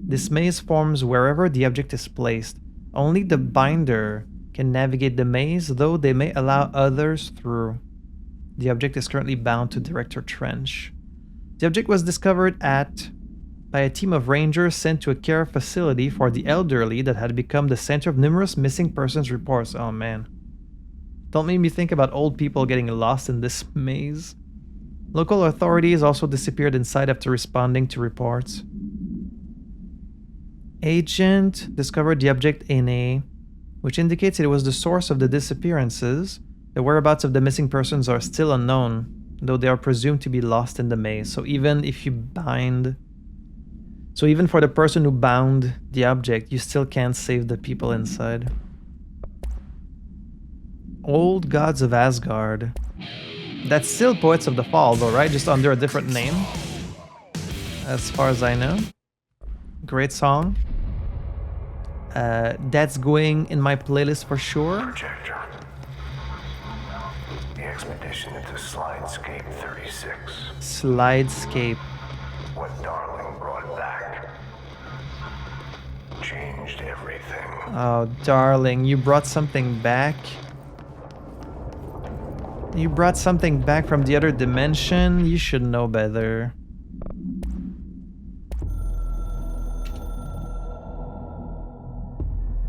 This maze forms wherever the object is placed. Only the binder can navigate the maze, though they may allow others through. The object is currently bound to Director Trench. The object was discovered by a team of rangers sent to a care facility for the elderly that had become the center of numerous missing persons reports. Oh man. Don't make me think about old people getting lost in this maze. Local authorities also disappeared inside after responding to reports. Agent discovered the object NA, which indicates it was the source of the disappearances. The whereabouts of the missing persons are still unknown, though they are presumed to be lost in the maze. So even for the person who bound the object, you still can't save the people inside. Old Gods of Asgard. That's still Poets of the Fall though, right? Just under a different name. As far as I know. Great song. That's going in my playlist for sure. Projector. The expedition into Slidescape 36. Slidescape. What Darling brought back. changed everything. Oh, darling, you brought something back. You brought something back from the other dimension. You should know better.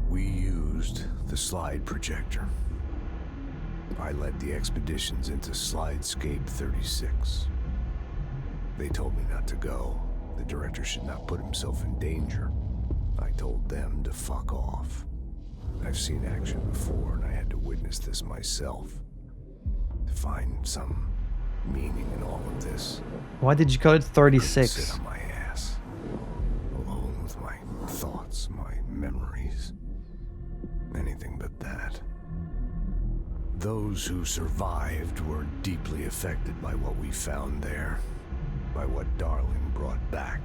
We used the slide projector. I led the expeditions into Slidescape 36. They told me not to go. The director should not put himself in danger. I told them to fuck off. I've seen action before, and I had to witness this myself. To find some meaning in all of this. Why did you call it Sit 36? on my ass, alone with my thoughts, my memories. Anything but that. Those who survived were deeply affected by what we found there, by what Darling brought back.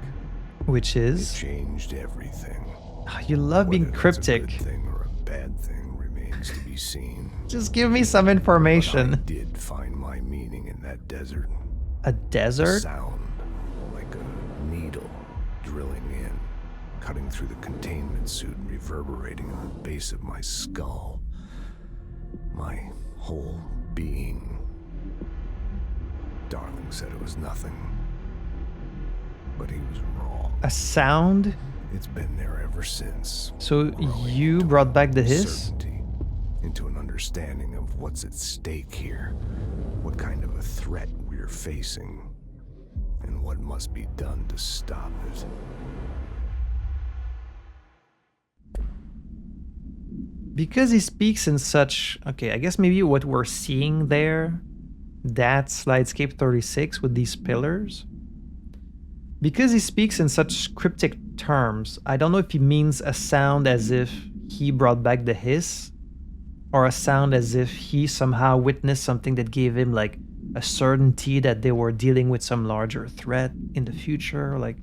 Which It is? changed everything. You love being Whether that's cryptic. a good thing or a bad thing remains to be seen. Just give me some But I information. did find my meaning in that desert. A A desert? sound, like a needle drilling in, cutting through the containment suit and reverberating in the base of my skull. My whole being. Darling said it was nothing, but he was wrong. A sound? It's been there ever since. So Growing you into brought back the hiss? certainty, into an understanding of what's at stake here, what kind of a threat we're facing, and what must be done to stop it. Because he speaks in such... Okay, I guess maybe what we're seeing there, that's Slidescape 36 with these pillars. Because he speaks in such cryptic terms, I don't know if he means a sound as if he brought back the hiss, or a sound as if he somehow witnessed something that gave him like a certainty that they were dealing with some larger threat in the future, like...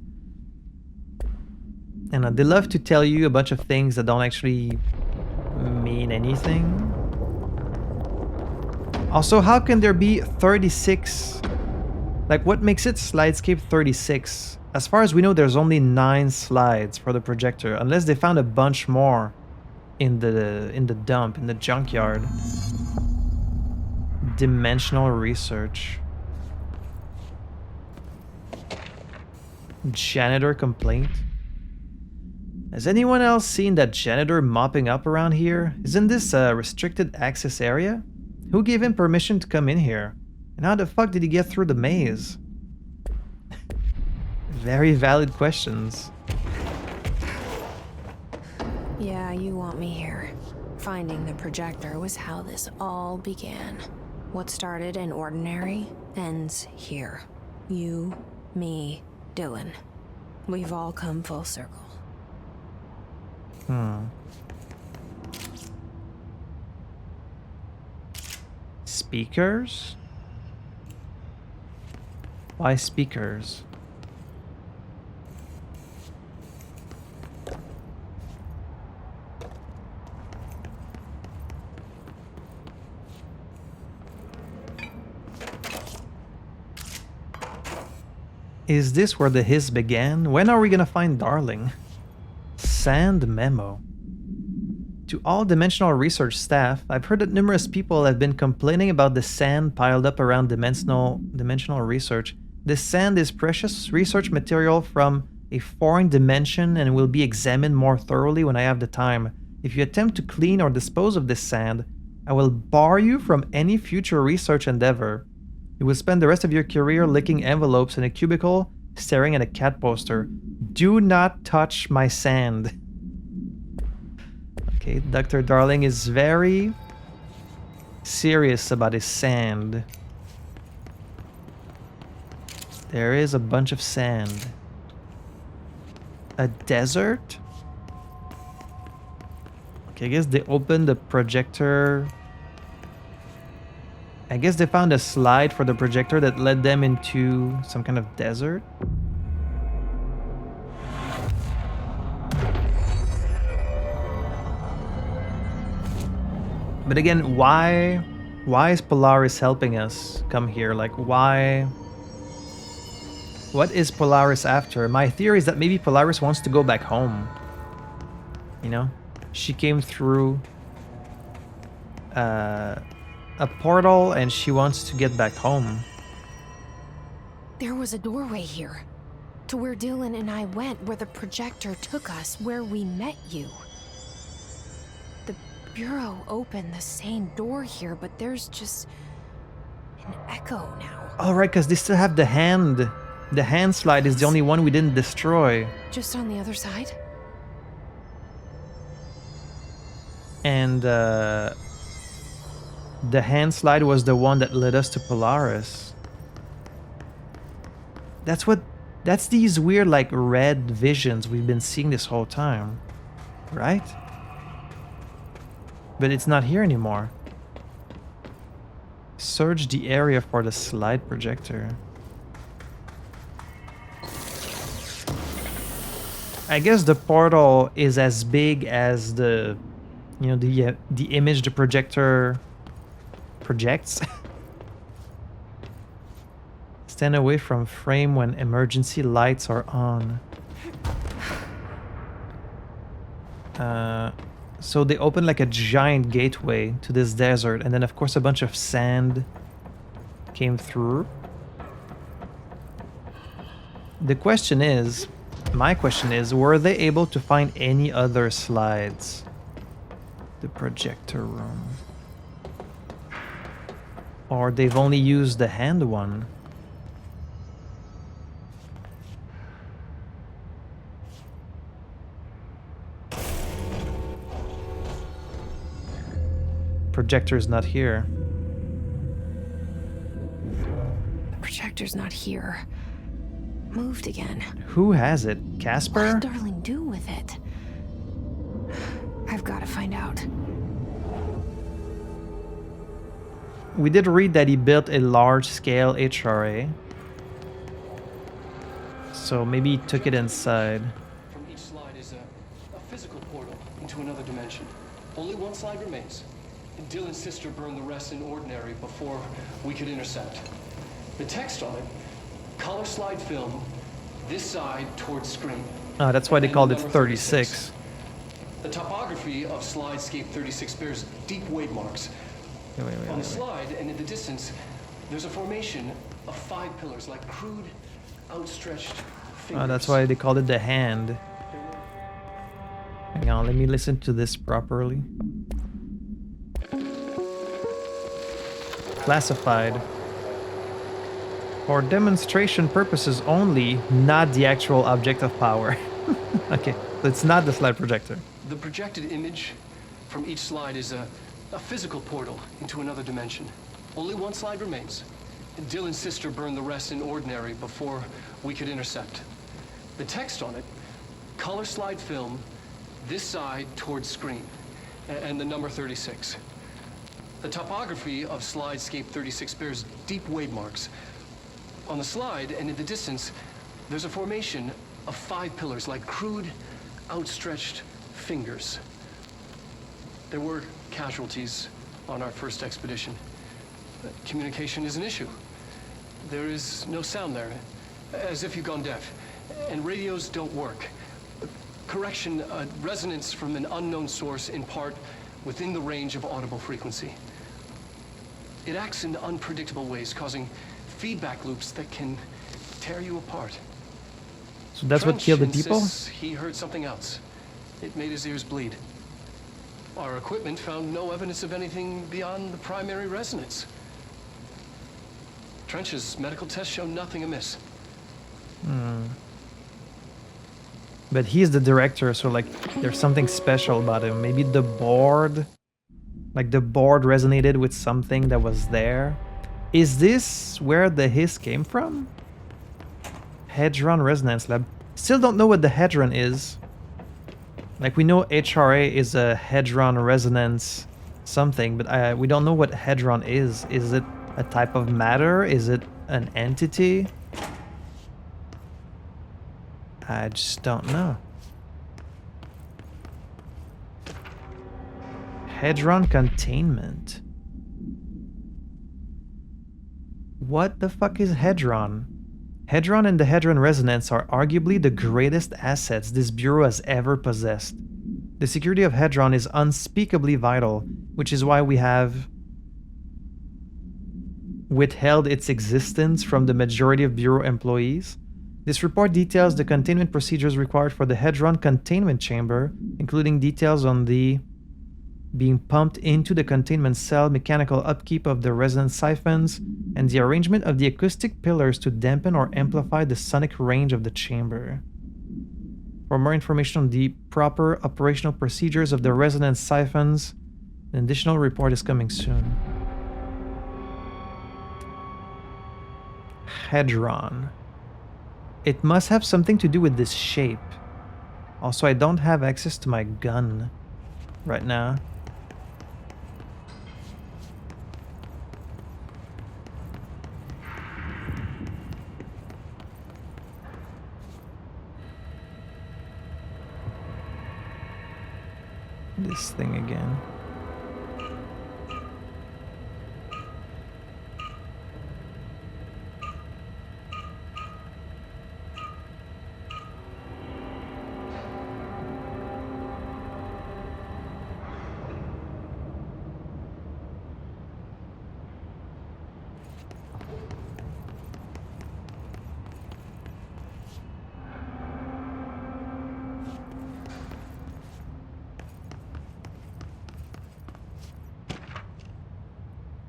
And they love to tell you a bunch of things that don't actually mean anything. Also, how can there be 36? Like, what makes it Slidescape 36? As far as we know, there's only 9 slides for the projector, unless they found a bunch more in the dump, in the junkyard. Dimensional research. Janitor complaint. Has anyone else seen that janitor mopping up around here? Isn't this a restricted access area? Who gave him permission to come in here? And how the fuck did he get through the maze? Very valid questions. Yeah, you want me here. Finding the projector was how this all began. What started in ordinary ends here. You, me, Dylan. We've all come full circle. Speakers? Why speakers? Is this where the hiss began? When are we gonna find Darling? Sand memo. To all dimensional research staff, I've heard that numerous people have been complaining about the sand piled up around dimensional research. This sand is precious research material from a foreign dimension and will be examined more thoroughly when I have the time. If you attempt to clean or dispose of this sand, I will bar you from any future research endeavor. You will spend the rest of your career licking envelopes in a cubicle, staring at a cat poster. Do not touch my sand. Okay, Dr. Darling is very serious about his sand. There is a bunch of sand. A desert? Okay, I guess they opened the projector. I guess they found a slide for the projector that led them into some kind of desert. But again, why is Polaris helping us come here? Like, why? What is Polaris after? My theory is that maybe Polaris wants to go back home. You know? She came through a portal and she wants to get back home. There was a doorway here. To where Dylan and I went, where the projector took us, where we met you. The Bureau opened the same door here, but there's just an echo now. Oh, right, because they still have the hand. The hand slide is the only one we didn't destroy. Just on the other side? And the hand slide was the one that led us to Polaris. That's these weird, like, red visions we've been seeing this whole time. Right? But it's not here anymore. Search the area for the slide projector. I guess the portal is as big as the, you know, the image the projector projects. Stand away from frame when emergency lights are on. So they open like a giant gateway to this desert, and then of course a bunch of sand came through. The question is, my question is, were they able to find any other slides? The projector room. Or they've only used the hand one? Projector's not here. The projector's not here. Moved again. Who has it? Casper? What did Darling do with it? I've got to find out. We did read that he built a large-scale HRA. So maybe he took it inside. From each slide is a physical portal into another dimension. Only one slide remains. Dylan's sister burned the rest in ordinary before we could intercept. The text on it, color slide film, this side towards screen. Oh, that's why they And called the it number 36. The topography of Slidescape 36 bears deep wave marks. Wait. On the slide and in the distance, there's a formation of 5 pillars like crude, outstretched fingers. Oh, that's why they called it the hand. Hang on, let me listen to this properly. Classified. For demonstration purposes only, not the actual object of power. Okay, so it's not the slide projector. The projected image from each slide is a physical portal into another dimension. Only one slide remains. Dylan's sister burned the rest in ordinary before we could intercept. The text on it, color slide film, this side towards screen, and the number 36. The topography of Slidescape 36 bears deep wave marks. On the slide and in the distance, there's a formation of 5 pillars like crude, outstretched fingers. There were casualties on our first expedition. Communication is an issue. There is no sound there, as if you've gone deaf, and radios don't work. Correction, resonance from an unknown source in part within the range of audible frequency. It acts in unpredictable ways, causing feedback loops that can tear you apart. So that's what killed the people? Insists he heard something else. It made his ears bleed. Our equipment found no evidence of anything beyond the primary resonance. Trench's medical tests show nothing amiss. But he's the director, so like there's something special about him. Maybe the board, like the board resonated with something that was there. Is this where the hiss came from? Hadron Resonance Lab. Still don't know what the hadron is. Like we know HRA is a hadron resonance something, but we don't know what hadron is. Is it a type of matter? Is it an entity? I just don't know. Hadron containment. What the fuck is Hadron? Hadron and the Hadron Resonance are arguably the greatest assets this Bureau has ever possessed. The security of Hedron is unspeakably vital, which is why we have withheld its existence from the majority of Bureau employees. This report details the containment procedures required for the Hedron containment chamber, including details on the being pumped into the containment cell, mechanical upkeep of the resonance siphons, and the arrangement of the acoustic pillars to dampen or amplify the sonic range of the chamber. For more information on the proper operational procedures of the resonance siphons, an additional report is coming soon. Hedron. It must have something to do with this shape. Also, I don't have access to my gun right now. This thing again.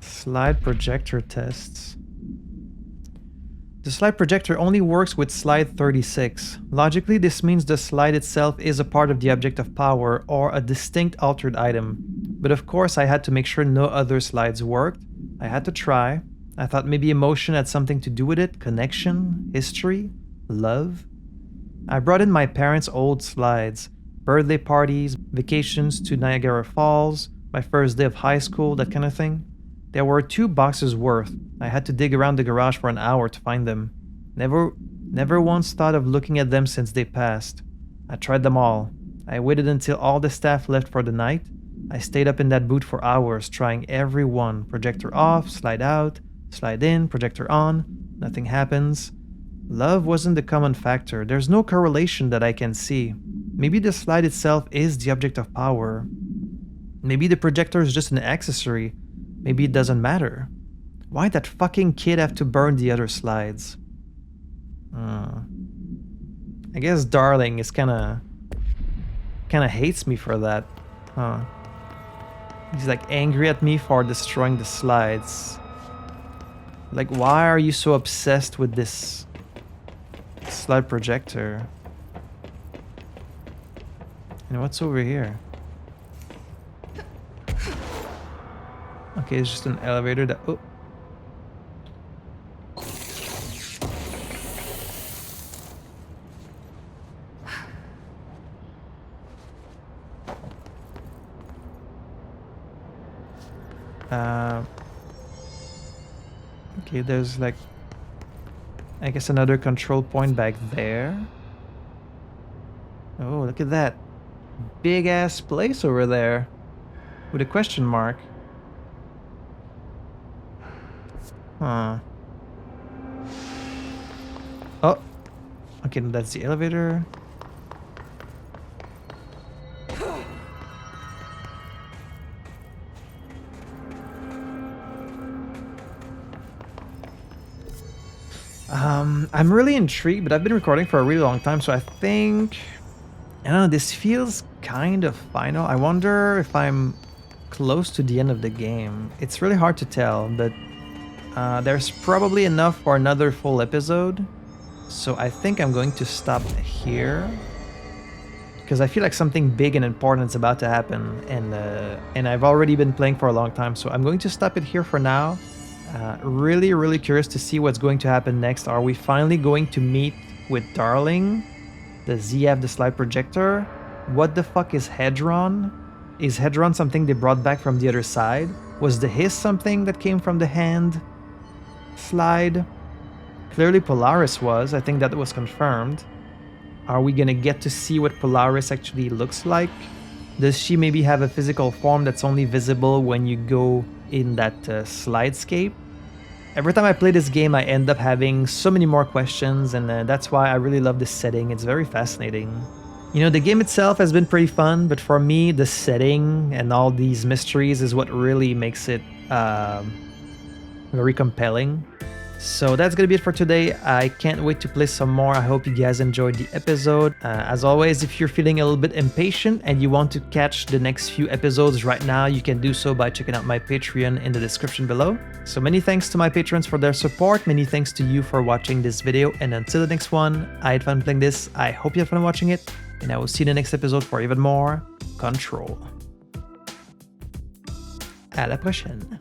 Slide projector tests. The slide projector only works with slide 36. Logically, this means the slide itself is a part of the object of power or a distinct altered item. But of course, I had to make sure no other slides worked. I had to try. I thought maybe emotion had something to do with it, connection, history, love. I brought in my parents' old slides, birthday parties, vacations to Niagara Falls, my first day of high school, that kind of thing. There were 2 boxes worth. I had to dig around the garage for an hour to find them. Never once thought of looking at them since they passed. I tried them all. I waited until all the staff left for the night. I stayed up in that booth for hours, trying every one. Projector off, slide out, slide in, projector on. Nothing happens. Love wasn't the common factor. There's no correlation that I can see. Maybe the slide itself is the object of power. Maybe the projector is just an accessory. Maybe it doesn't matter. Why'd that fucking kid have to burn the other slides? I guess Darling is kinda hates me for that. Huh. He's like angry at me for destroying the slides. Like, why are you so obsessed with this slide projector? And what's over here? Okay, it's just an elevator that... Oh. Okay, there's like... I guess another control point back there. Oh, look at that. Big ass place over there. With a question mark. Huh. Oh. Okay, that's the elevator. I'm really intrigued, but I've been recording for a really long time, so I think... I don't know, this feels kind of final. I wonder if I'm close to the end of the game. It's really hard to tell, but there's probably enough for another full episode. So I think I'm going to stop here. Because I feel like something big and important is about to happen. And I've already been playing for a long time, so I'm going to stop it here for now. Really curious to see what's going to happen next. Are we finally going to meet with Darling? Does he have the slide projector? What the fuck is Hedron? Is Hedron something they brought back from the other side? Was the hiss something that came from the hand slide? Clearly Polaris was. I think that was confirmed. Are we gonna get to see what Polaris actually looks like? Does she maybe have a physical form that's only visible when you go in that slidescape? Every time I play this game, I end up having so many more questions, and that's why I really love this setting. It's very fascinating. You know, the game itself has been pretty fun, but for me, the setting and all these mysteries is what really makes it very compelling. So that's gonna be it for today. I can't wait to play some more. I hope you guys enjoyed the episode. As always, if you're feeling a little bit impatient and you want to catch the next few episodes right now, you can do so by checking out my Patreon in the description below. So many thanks to my patrons for their support. Many thanks to you for watching this video. And until the next one, I had fun playing this. I hope you had fun watching it. And I will see you in the next episode for even more Control. À la prochaine.